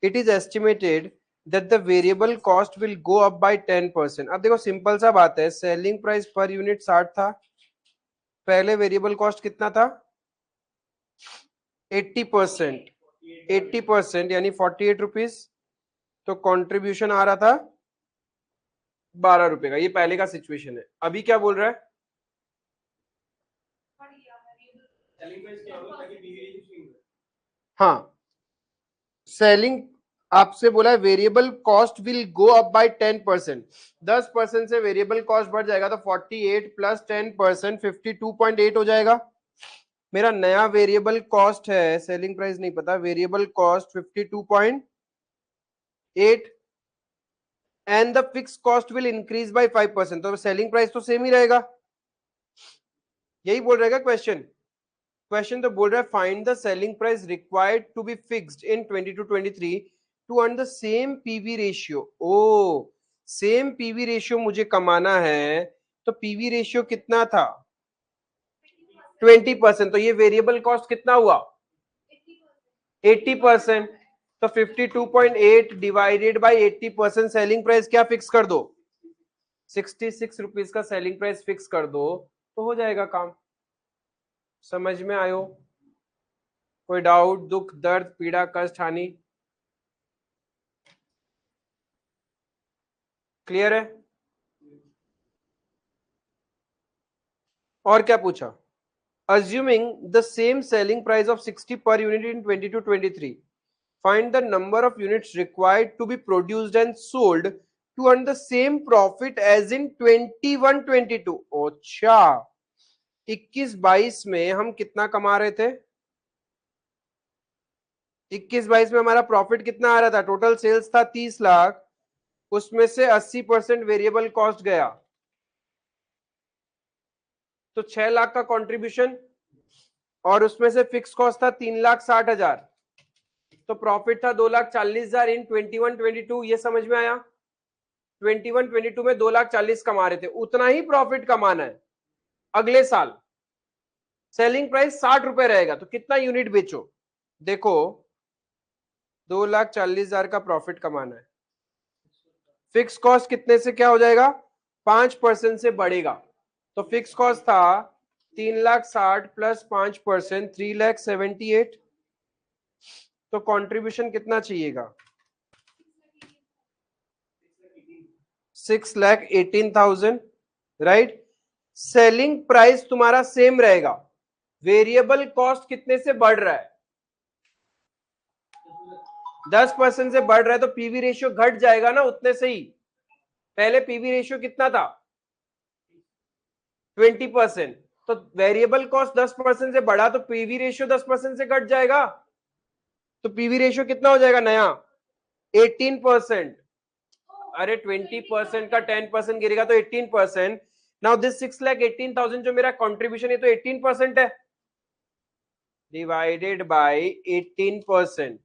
it is estimated that the variable cost will go up by 10%। अब देखो सिंपल सा बात है, सेलिंग प्राइस पर यूनिट 60 था, पहले वेरिएबल कॉस्ट कितना था? 80%, 80% यानी 48 रुपीज, तो कंट्रीब्यूशन आ रहा था 12 रुपए का। ये पहले का सिचुएशन है। अभी क्या बोल रहा है? हाँ, सेलिंग आपसे बोला है variable cost will go up by 10%, 10% से वेरिएबल कॉस्ट बढ़ जाएगा, तो 48 प्लस 10% 52.8 हो जाएगा। मेरा नया वेरिएबल कॉस्ट है, सेलिंग प्राइस नहीं पता, variable cost 52.8 and the fix cost will increase by 5%, तो सेलिंग प्राइस तो सेम ही रहेगा। यही बोल रहेगा क्वेश्चन। क्वेश्चन तो बोल रहा है find the selling price required to be fixed in 22-23 to earn the same PV ratio. Oh, same PV ratio मुझे कमाना है, तो पीवी रेशियो कितना था? 20%, तो ये वेरिएबल कॉस्ट कितना हुआ 80%। तो 52.8 डिवाइडेड बाय 80% सेलिंग प्राइस क्या फिक्स कर दो 66 रुपीज का सेलिंग प्राइस फिक्स कर दो तो हो जाएगा काम। समझ में आयो? कोई डाउट, दुख, दर्द, पीड़ा, कष्ट, हानि? क्लियर है? और क्या पूछा? assuming the same selling price of 60 per unit in 22-23, find the number of units required to be produced and sold to earn the same profit as in 21-22। अच्छा, 21-22 में हम कितना कमा रहे थे? 21-22 में हमारा प्रॉफिट कितना आ रहा था? टोटल सेल्स था 30 लाख, उसमें से 80% वेरिएबल कॉस्ट गया, तो 6 लाख का कंट्रीब्यूशन, और उसमें से फिक्स कॉस्ट था 3,60,000, तो प्रॉफिट था 2,40,000 इन 21-22। ये समझ में आया? 21-22 में 2,40,000 कमा रहे थे, उतना ही प्रॉफिट कमाना है अगले साल। सेलिंग प्राइस 60 रुपए रहेगा, तो कितना यूनिट बेचो? देखो 2,40,000 का प्रॉफिट कमाना है, फिक्स कॉस्ट कितने से क्या हो जाएगा 5% से बढ़ेगा, तो फिक्स कॉस्ट था 3,60,000 प्लस 5% 3,78,000, तो कंट्रीब्यूशन कितना चाहिएगा 6,18,000, राइट। सेलिंग प्राइस तुम्हारा सेम रहेगा, वेरिएबल कॉस्ट कितने से बढ़ रहा है 10% से बढ़ रहा है, तो पीवी रेशियो घट जाएगा ना उतने से ही। पहले पीवी रेशियो कितना था 20%, तो वेरिएबल कॉस्ट 10% से बढ़ा तो पीवी रेशियो 10% से घट जाएगा, तो पीवी रेशियो कितना हो जाएगा नया 18%। अरे 20% का 10% गिरेगा तो 18%। नाउ दिस 6,18,000 जो मेरा कंट्रीब्यूशन है तो 18% है, डिवाइडेड बाय 18%,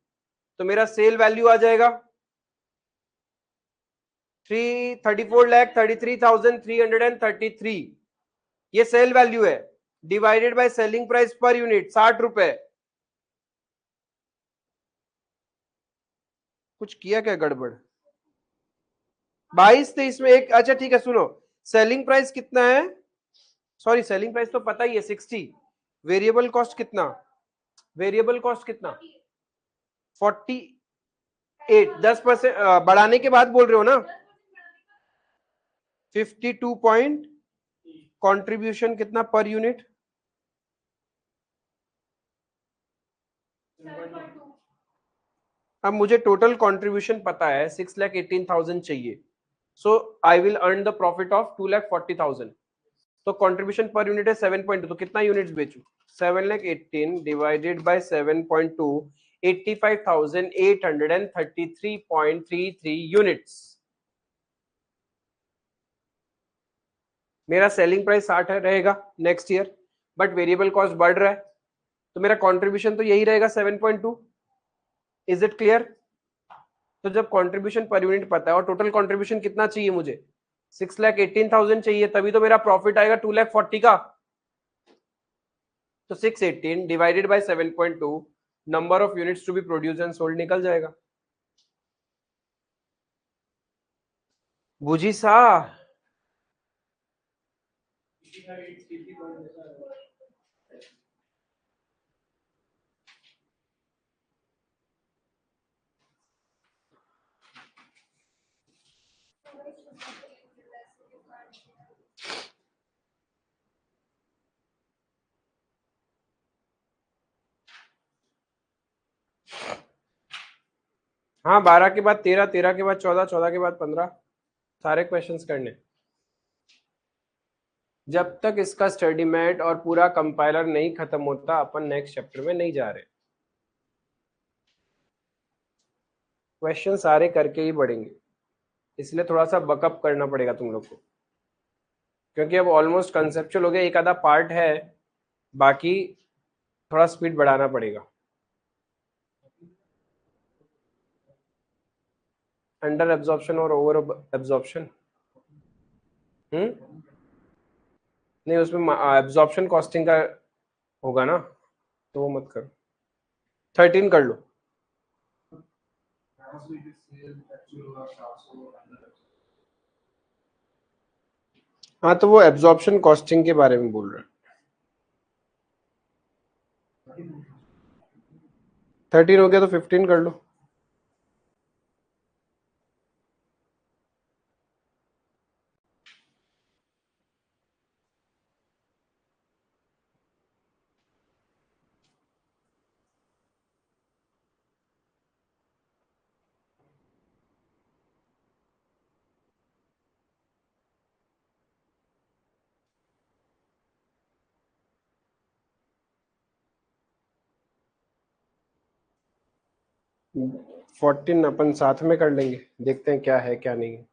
तो मेरा सेल वैल्यू आ जाएगा 34,33,333। ये सेल वैल्यू है, divided by selling price per unit 60 रुपए। कुछ किया क्या गड़बड़? 22-23 में एक, अच्छा ठीक है सुनो, सेलिंग प्राइस कितना है, सॉरी सेलिंग प्राइस तो पता ही है 60, वेरिएबल कॉस्ट कितना, वेरिएबल कॉस्ट कितना 48, 10% बढ़ाने के बाद बोल रहे हो ना 52 पॉइंट, कंट्रीब्यूशन कितना पर यूनिट 7.2। अब मुझे टोटल कंट्रीब्यूशन पता है 6,18,000 चाहिए, so I will earn the profit of 2,40,000, तो कंट्रीब्यूशन पर यूनिट है 7.2, तो कितना यूनिट्स बेचू 7,18,000 डिवाइडेड बाय 7.2, 85,833.33 यूनिट्स। मेरा सेलिंग प्राइस 60 रहेगा next year, but variable cost बढ़ रहा है, तो मेरा कंट्रीब्यूशन तो यही रहेगा 7.2। Is it clear? तो जब कंट्रीब्यूशन पर यूनिट पता है और टोटल कंट्रीब्यूशन कितना चाहिए मुझे 6,18,000 चाहिए, तभी तो मेरा प्रॉफिट आएगा 2,40,000 का, तो 618 divided by 7.2 number of units to be produce and sold निकल जाएगा। बुझी सा? हाँ 12 के बाद 13, 13 के बाद 14, 14 के बाद 15, सारे क्वेश्चंस करने। जब तक इसका स्टडी मैट और पूरा कंपाइलर नहीं खत्म होता अपन नेक्स्ट चैप्टर में नहीं जा रहे, क्वेश्चन सारे करके ही बढ़ेंगे, इसलिए थोड़ा सा बकअप करना पड़ेगा तुम लोग को, क्योंकि अब ऑलमोस्ट कंसेप्चुअल हो गया, एक आधा पार्ट है बाकी, थोड़ा स्पीड बढ़ाना पड़ेगा। अंडर एब्जॉर्प्शन और ओवर एब्जॉर्प्शन, नहीं उसमें एब्जॉर्प्शन कॉस्टिंग का होगा ना, तो वो मत करो, 13 कर लो। हाँ तो वो एब्जॉर्प्शन कॉस्टिंग के बारे में बोल रहा है। 13 हो गया तो 15 कर लो। फोर्टीन अपन साथ में कर लेंगे, देखते हैं क्या है क्या नहीं है।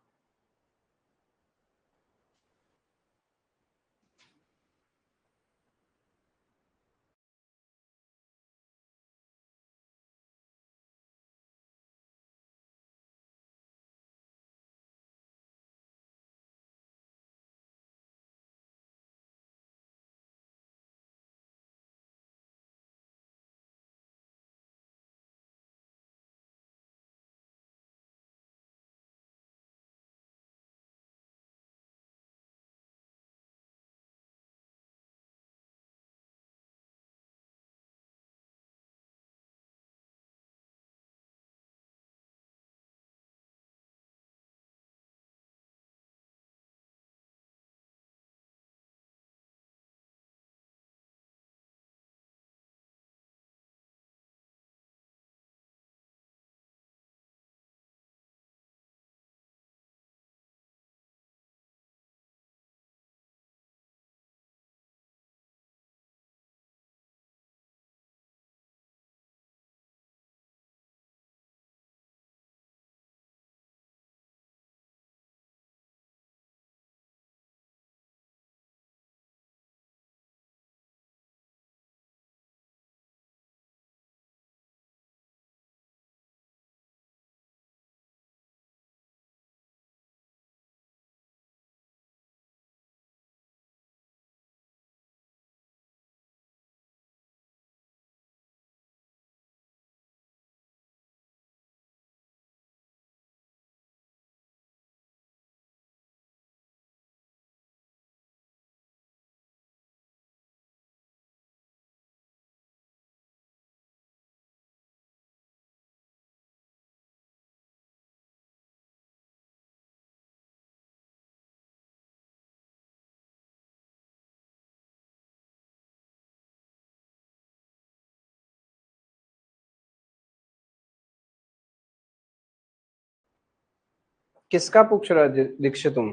किसका पूछ रहा है दीक्षित तुम?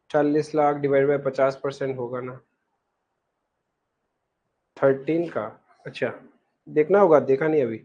40 लाख डिवाइड बाय 50% होगा ना, 13 का। अच्छा, देखना होगा, देखा नहीं अभी।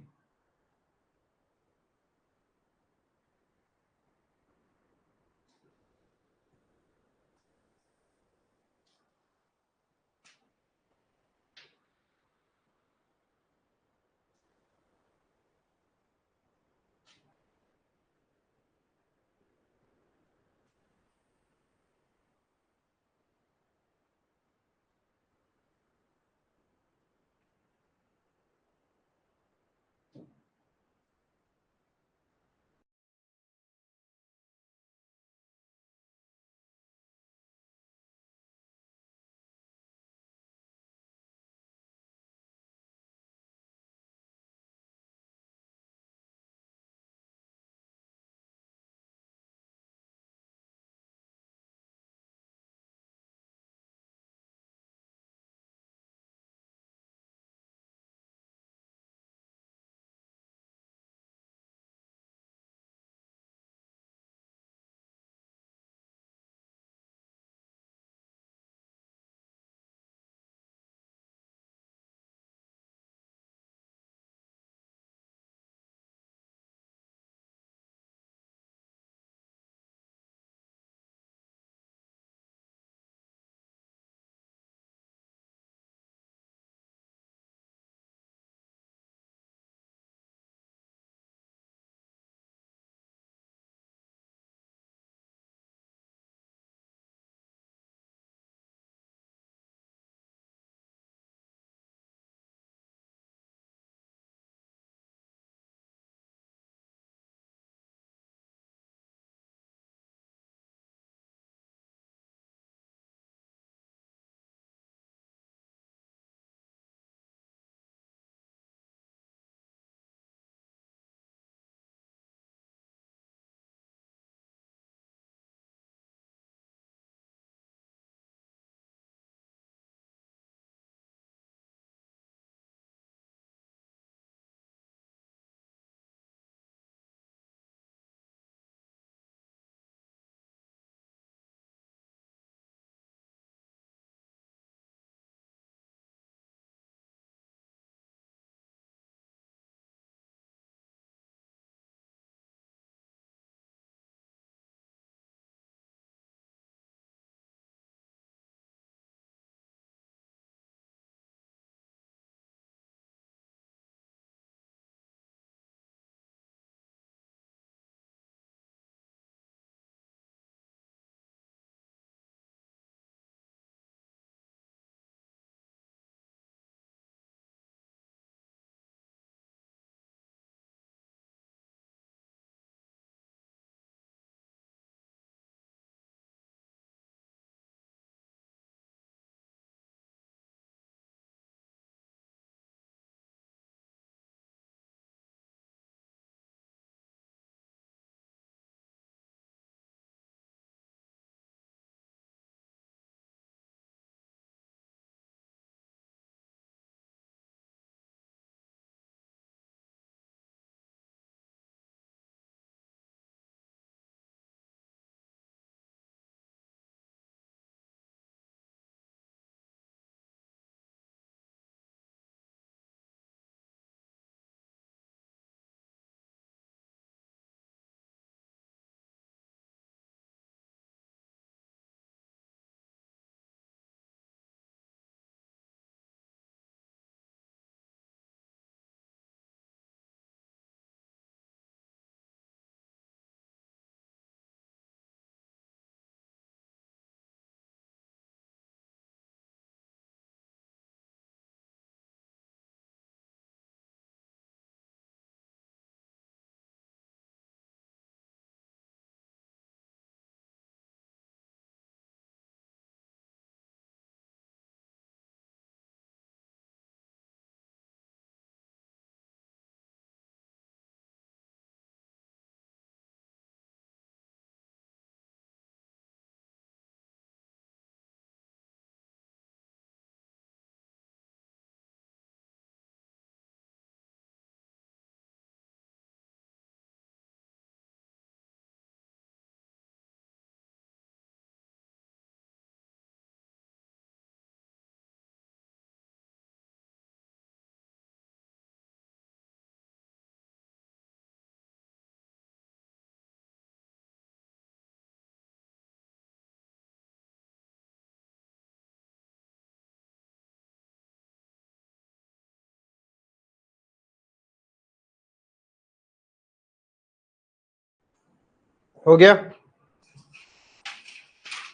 हो गया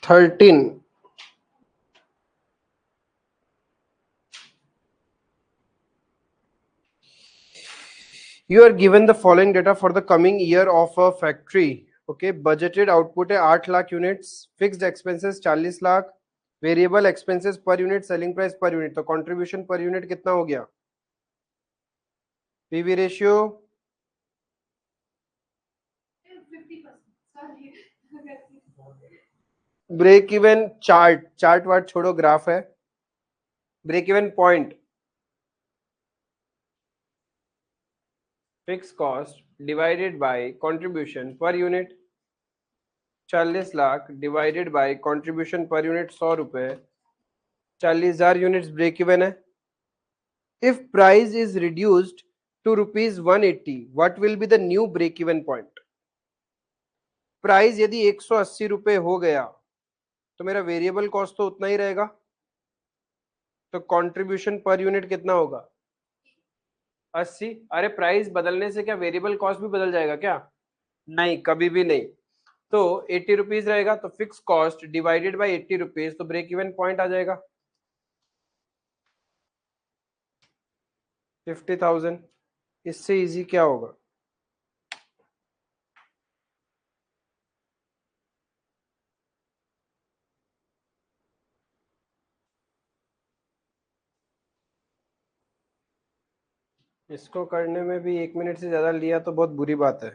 13 You are given the following data for the coming year of a factory. Okay, budgeted output है 8 lakh units, fixed expenses 40 lakh, variable expenses per unit, selling price per unit, तो कंट्रीब्यूशन पर यूनिट कितना हो गया? PV ratio 50%. Break even chart वार्ट छोड़ो, ग्राफ है. Break even point fix cost divided by contribution per unit, 40 lakh divided by contribution per unit 100 रुपए, 40,000 यूनिट्स ब्रेक इवन है. If price is reduced to rupees 180, what will be the new break even point? Price यदि 180 रुपए हो गया तो मेरा वेरिएबल कॉस्ट तो उतना ही रहेगा, तो कंट्रीब्यूशन पर यूनिट कितना होगा? 80. अरे प्राइस बदलने से क्या वेरिएबल कॉस्ट भी बदल जाएगा क्या? नहीं, कभी भी नहीं. तो 80 रुपीज रहेगा, तो fix cost divided bye 80 rupees, तो ब्रेक इवन पॉइंट आ जाएगा 50,000. इससे इजी क्या होगा? इसको करने में भी 1 मिनट से ज्यादा लिया तो बहुत बुरी बात है.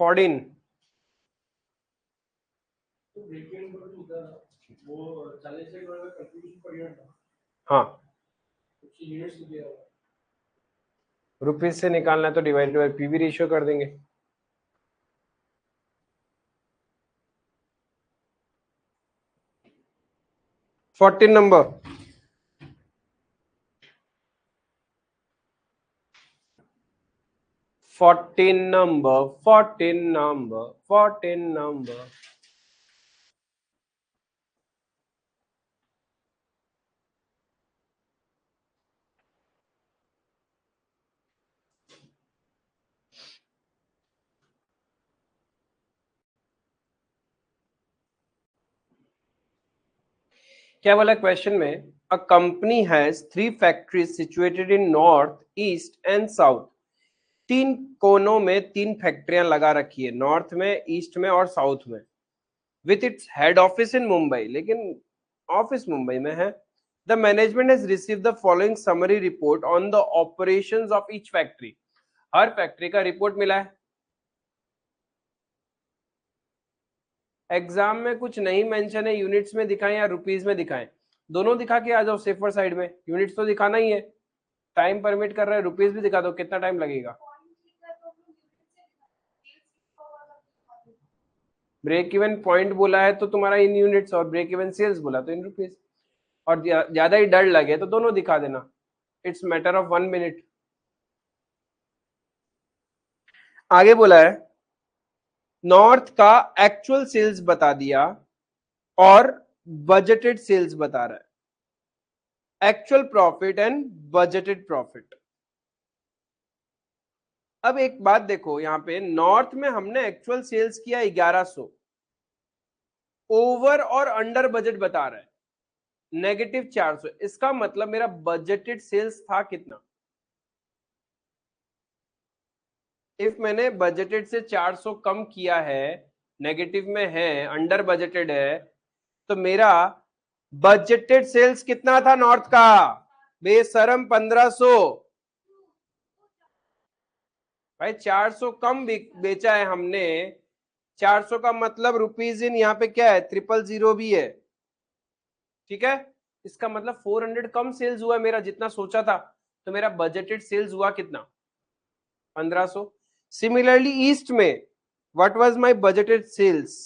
फॉर्डीन तो ब्रेक इवन पर जो था वो 40 लाख डॉलर का कंट्रीब्यूशन पर यूनिट था, हाँ, उसकी यूनिट्स कितनी है? रुपीज से निकालना है तो डिवाइडेड बाय पीवी रेशियो कर देंगे. Fourteen number 14 number. क्या बोला क्वेश्चन में? A company has 3 factories situated in north, east and south. 3 कोनों में 3 फैक्ट्रियां लगा रखी है, नॉर्थ में, ईस्ट में और साउथ में, with its head office in Mumbai. लेकिन ऑफिस मुंबई में है. The management has received the following summary report on the operations of each factory. Her factory का रिपोर्ट मिला है. एग्जाम में कुछ नहीं मेंशन है, यूनिट्स में दिखाएं या रुपीज में दिखाएं, दोनों दिखा के आ जाओ सेफर साइड में. यूनिट्स तो दिखाना ही है, टाइम परमिट कर रहा है, रुपीज भी दिखा दो, कितना टाइम लगेगा? ब्रेक इवन पॉइंट बोला है तो तुम्हारा इन यूनिट्स, और ब्रेक इवन सेल्स बोला तो इन रुपीज. और ज्यादा ही डर लगे तो दोनों दिखा देना. It's matter of 1 minute. आगे बोला है नॉर्थ का एक्चुअल सेल्स बता दिया और बजटेड सेल्स बता रहा है, actual profit and budgeted profit. अब एक बात देखो, यहां पे नॉर्थ में हमने एक्चुअल सेल्स किया 1100, ओवर और अंडर बजट बता रहा है नेगेटिव 400. इसका मतलब मेरा बजटेड सेल्स था कितना? इफ मैंने बजटेड से 400 कम किया है, नेगेटिव में है, अंडर बजटेड है, तो मेरा बजटेड सेल्स कितना था नॉर्थ का? बेशरम 1500. भाई 400 कम बेचा है हमने. 400 का मतलब रुपीज इन, यहाँ पे क्या है, 000 भी है. ठीक है, इसका मतलब 400 कम सेल्स हुआ मेरा जितना सोचा था. तो मेरा बजटेड सेल्स हुआ कितना? 1500. सिमिलरली ईस्ट में what was my budgeted sales?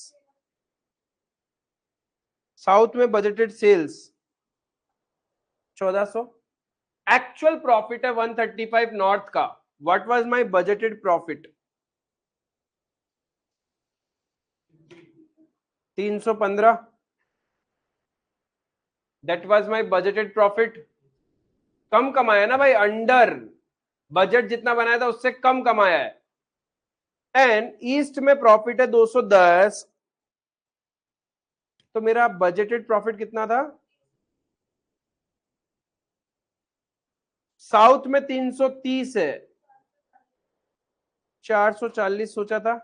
South में बजटेड सेल्स 1400. एक्चुअल प्रॉफिट है 135 नॉर्थ का. What was my budgeted profit? 315. That was my budgeted profit. कम कमाया ना भाई, अंडर बजट जितना बनाया था उससे कम कमाया है। एंड ईस्ट में प्रॉफिट है 210, तो मेरा बजटेड प्रॉफिट कितना था? साउथ में 330 है, 440 सोचा था।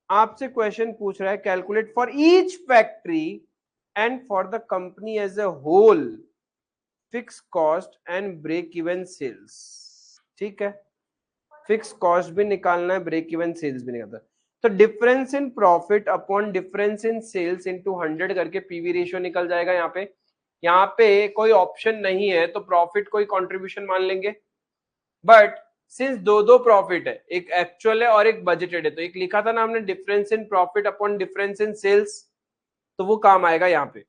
आपसे क्वेश्चन पूछ रहा है calculate for each factory and for the company as a whole fix cost and break even sales. ठीक है, फिक्स कॉस्ट भी निकालना है, ब्रेक इवन सेल्स भी निकालना है। तो difference in profit upon difference in sales into 100 करके पीवी रेशियो निकल जाएगा। यहाँ पे कोई ऑप्शन नहीं है तो प्रॉफिट कोई कंट्रीब्यूशन मान लेंगे, बट सिंस दो दो प्रॉफिट है, एक एक्चुअल है और एक बजटेड है, तो एक लिखा था ना हमने difference in profit upon difference in sales, तो वो काम आएगा यहाँ पे।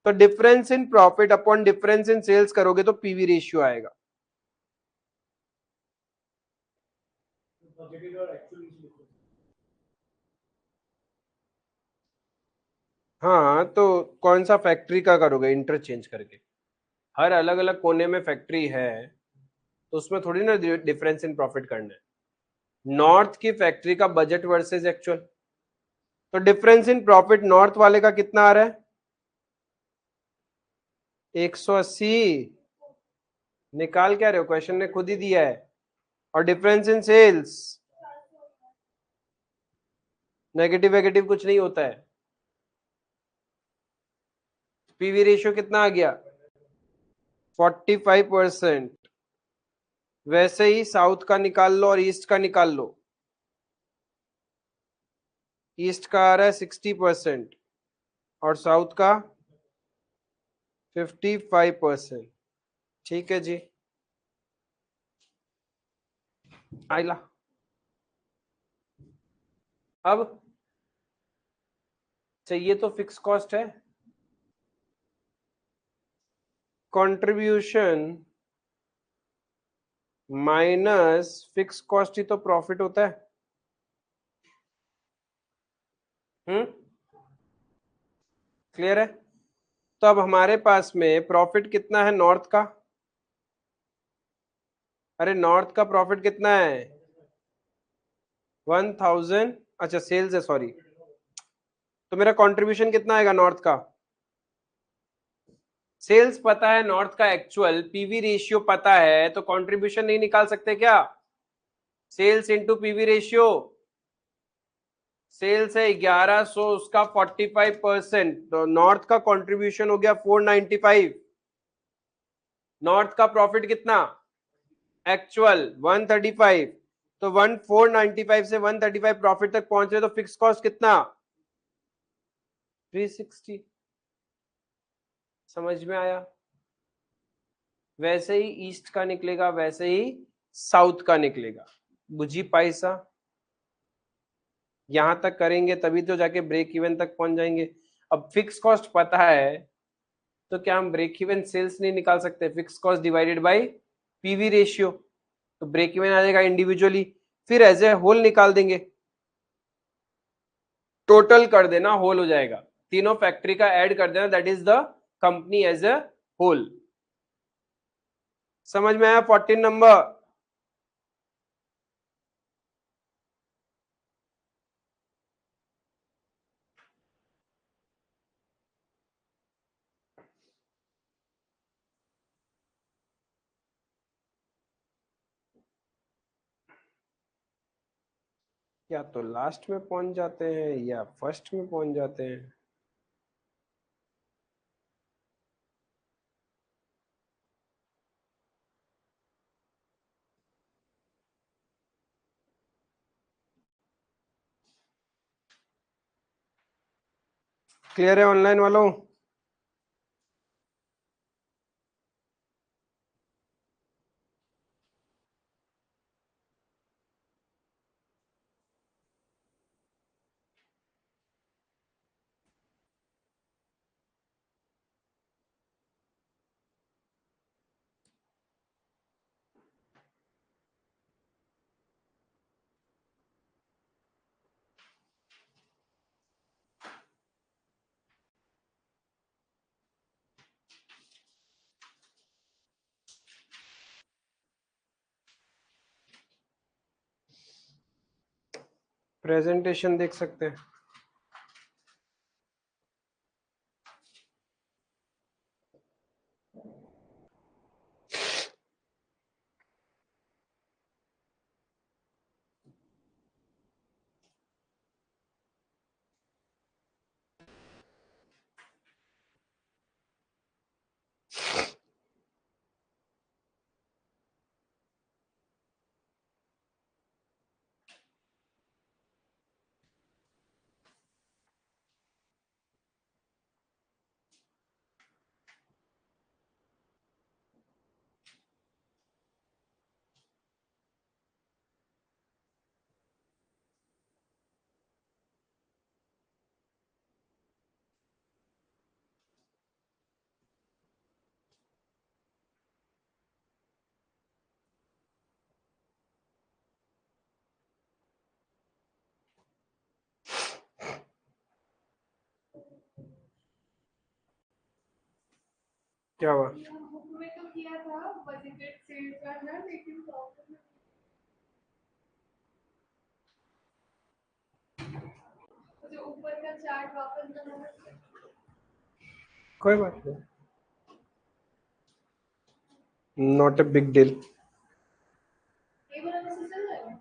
तो difference in profit upon difference in sales करोगे तो पीवी रेशियो आएगा। बजटेड और एक्चुअल लिखो। हाँ, तो कौन सा फैक्ट्री का करोगे इंटरचेंज करके? हर अलग अलग कोने में फैक्ट्री है तो उसमें थोड़ी ना डिफरेंस इन प्रॉफिट करना है। नॉर्थ की फैक्ट्री का बजट वर्सेस एक्चुअल, तो डिफरेंस इन प्रॉफिट नॉर्थ वाले का कितना आ रहा है? 180। निकाल क्या रहे हो, क्वेश्चन ने खुद ही दिया है। और डिफरेंस इन सेल्स, नेगेटिव वेगेटिव कुछ नहीं होता है। पीवी रेशियो कितना आ गया? 45%। वैसे ही साउथ का निकाल लो और ईस्ट का निकाल लो। ईस्ट का आ रहा है 60% और साउथ का 55%। ठीक है जी, आइला। अब चाहिए तो फिक्स कॉस्ट है, कंट्रीब्यूशन माइनस फिक्स कॉस्ट ही तो प्रॉफिट होता है। क्लियर है? तो अब हमारे पास में प्रॉफिट कितना है नॉर्थ का? अरे नॉर्थ का प्रॉफिट कितना है? 1000। अच्छा सेल्स है, सॉरी। तो मेरा कंट्रीब्यूशन कितना आएगा नॉर्थ का? सेल्स पता है नॉर्थ का एक्चुअल, पीवी रेशियो पता है, तो कंट्रीब्यूशन नहीं निकाल सकते क्या? Sales into PV ratio. Sales है 1100, उसका 45%, तो नॉर्थ का कंट्रीब्यूशन हो गया 495। नॉर्थ का प्रॉफिट कितना? एक्चुअल 135, तो 1495 से 135 प्रॉफिट तक पहुंच रहे, तो फिक्स कॉस्ट कितना? 360। समझ में आया? वैसे ही ईस्ट का निकलेगा, वैसे ही साउथ का निकलेगा। बुझी पैसा? यहां तक करेंगे तभी तो जाके ब्रेक इवन तक पहुंच जाएंगे। अब फिक्स कॉस्ट पता है तो क्या हम ब्रेक इवन सेल्स नहीं निकाल सकते? Fix cost divided by PV ratio, तो ब्रेक इवन आ जाएगा इंडिविजुअली, फिर एज ए होल निकाल देंगे। टोटल कर देना, होल हो जाएगा। तीनों फैक्ट्री का ऐड कर देना, that is the company as a whole. समझ में आया 14 नंबर? या तो लास्ट में पहुंच जाते हैं या फर्स्ट में पहुंच जाते हैं। क्लियर है ऑनलाइन वालों? प्रेजेंटेशन देख सकते हैं। क्या हुआ? बुक में तो किया था बजटेड सेल करना, लेकिन प्रॉब्लम जो ऊपर का चार्ट वापस बनाना है। कोई बात नहीं, नॉट अ बिग डील। ये बनाने से चल जाएगा।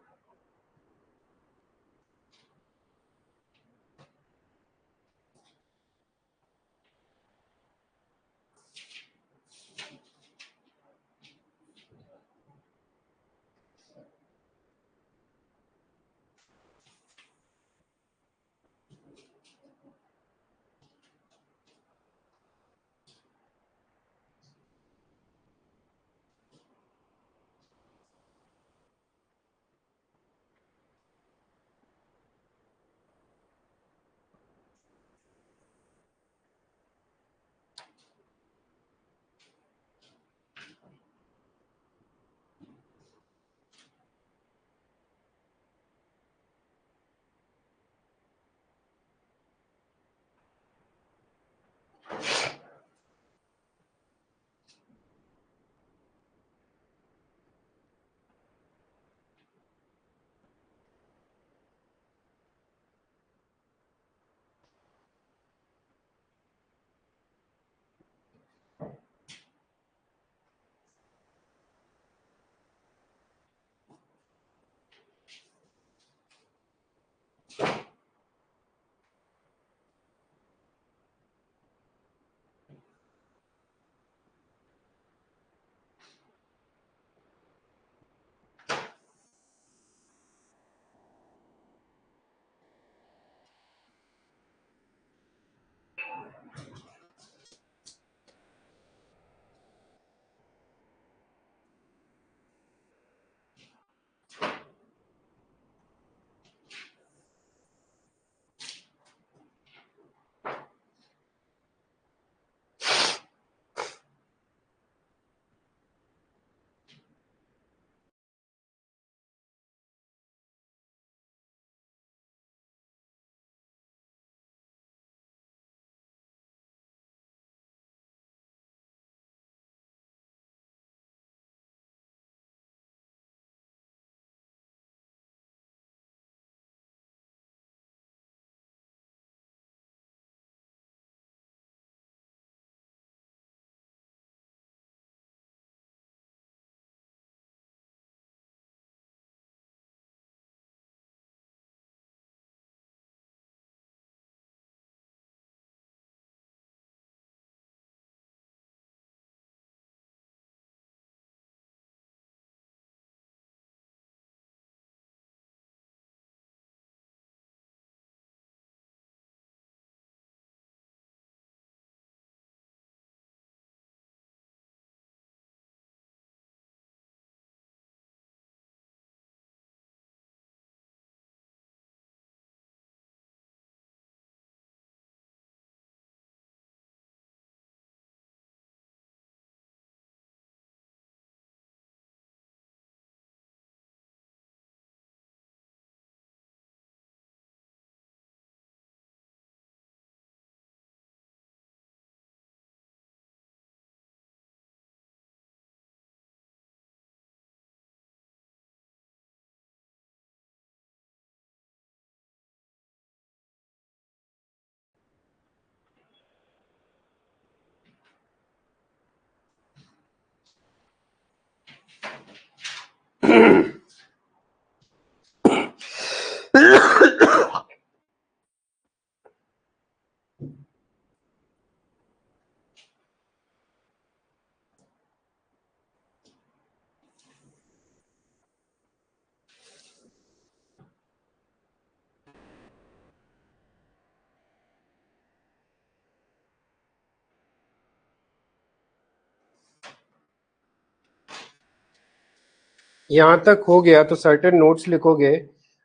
यहाँ तक हो गया तो सर्टेन नोट्स लिखोगे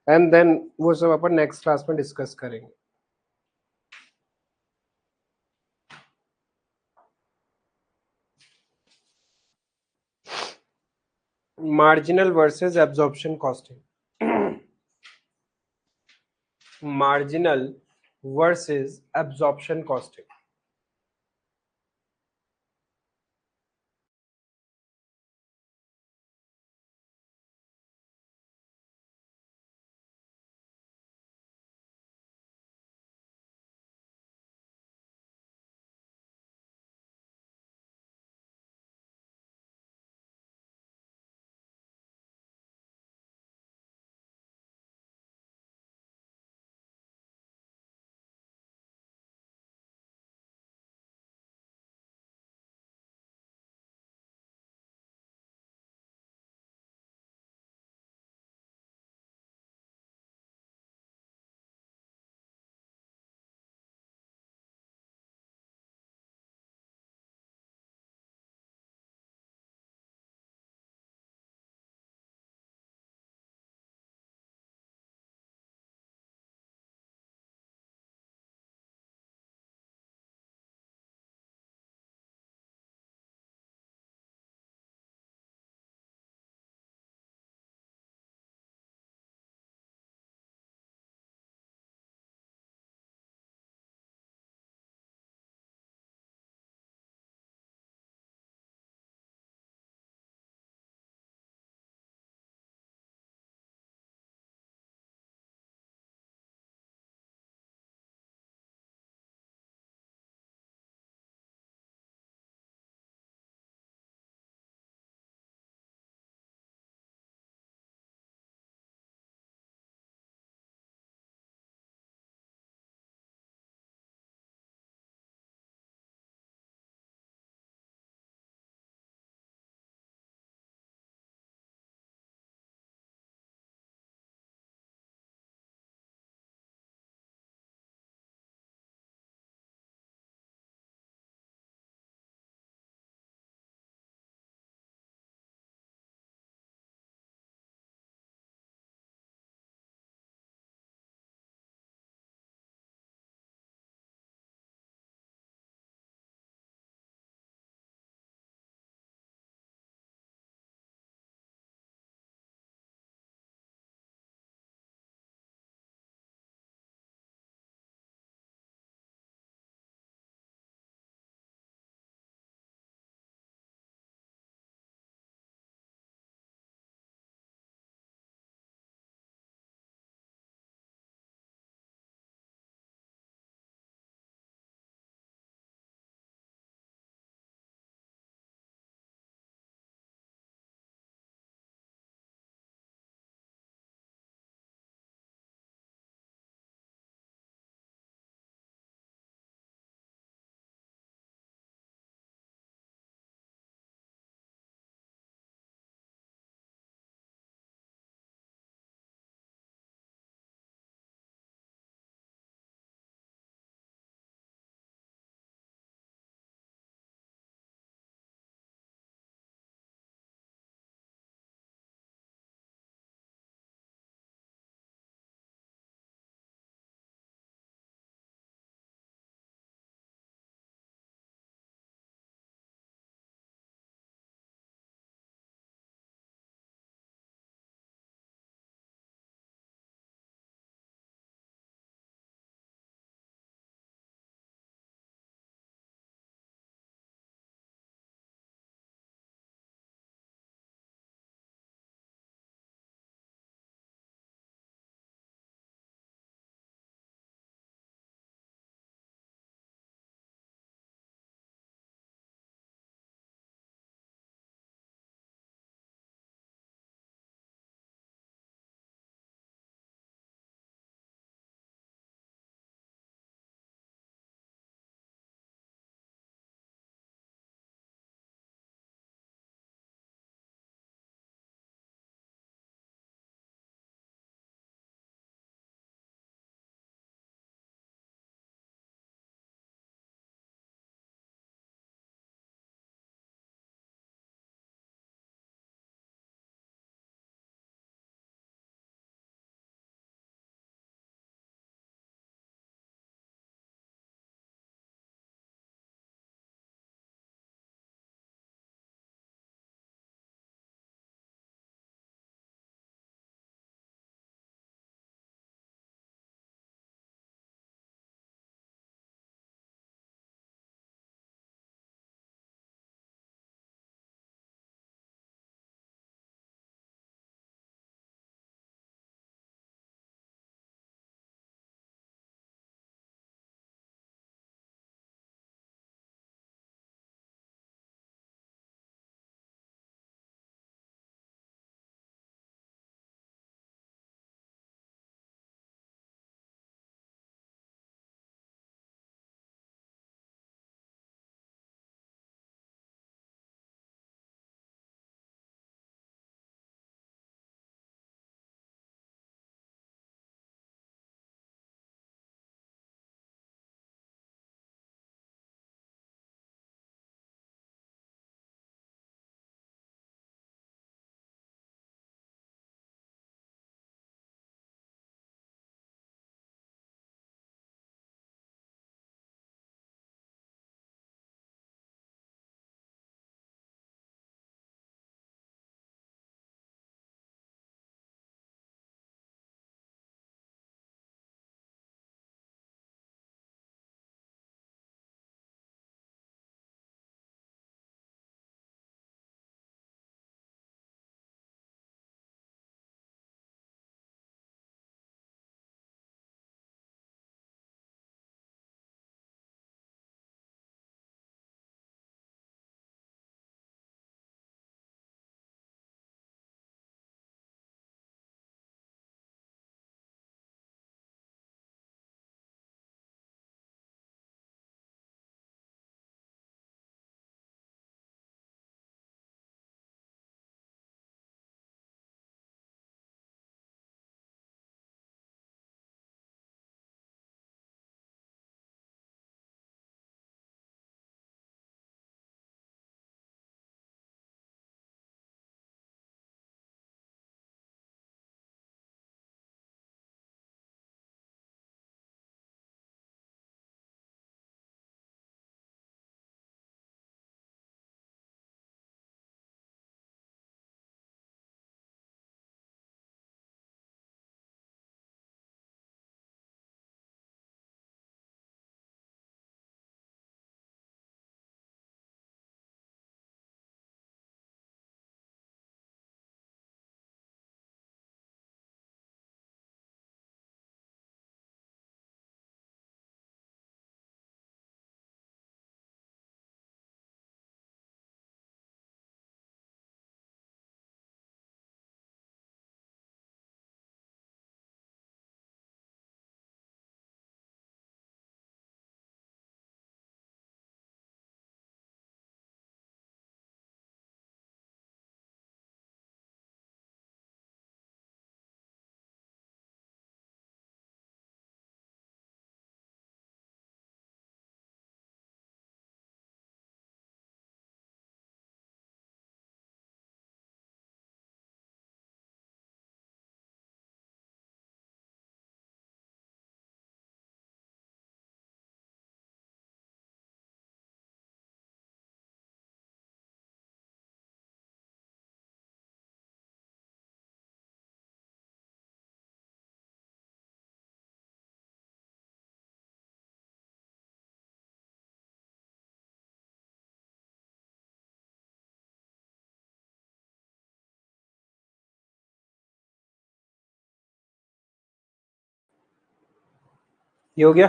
एंड देन वो सब अपन नेक्स्ट क्लास में डिस्कस करेंगे. Marginal versus absorption costing. Marginal versus absorption costing. ये हो गया।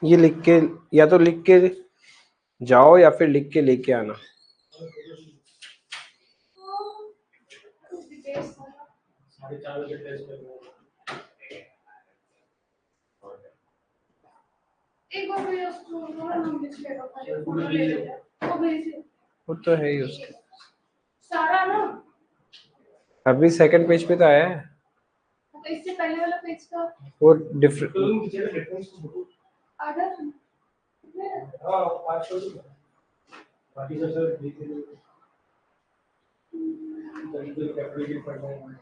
ये लिख के, या तो लिख के जाओ या फिर लिख के लेके आना। साढ़े 4 बजे टेस्ट करना। एक बार मुझे उसको थोड़ा नाम लिख के रखा है, फोटो ले लेते वो भेज वो तो है ही उसके। सारा ना। अभी सेकंड पेज पे तो आया है, तो इससे पहले वाला पेज का वो डिफरेंट। तो नीचे का डिफरेंस तो आधा हां 500 बाकी सब सर देख लो। तो कैपिटल पढ़ना है।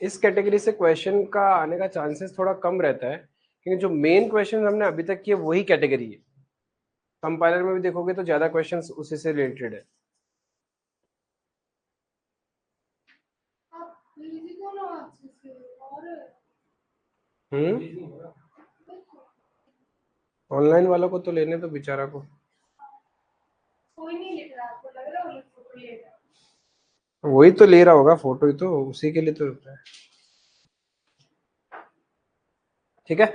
इस कैटेगरी से क्वेश्चन का आने का चांसेस थोड़ा कम रहता है, क्योंकि जो मेन क्वेश्चन हमने अभी तक किए वही कैटेगरी है। कंपाइलर में भी देखोगे तो ज्यादा क्वेश्चंस उसी से रिलेटेड है। आप भेज दो ना अच्छे से। और ऑनलाइन वालों को तो लेने तो बेचारा को, कोई नहीं लिख रहा, आपको लग रहा है वो फोटो ले रहा है। वही तो ले रहा होगा फोटो, ही तो उसी के लिए तो होता है। ठीक है,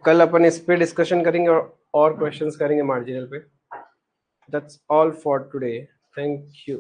कल अपन इस पे डिस्कशन करेंगे और क्वेश्चंस करेंगे मार्जिनल पे। That's all for today, thank you.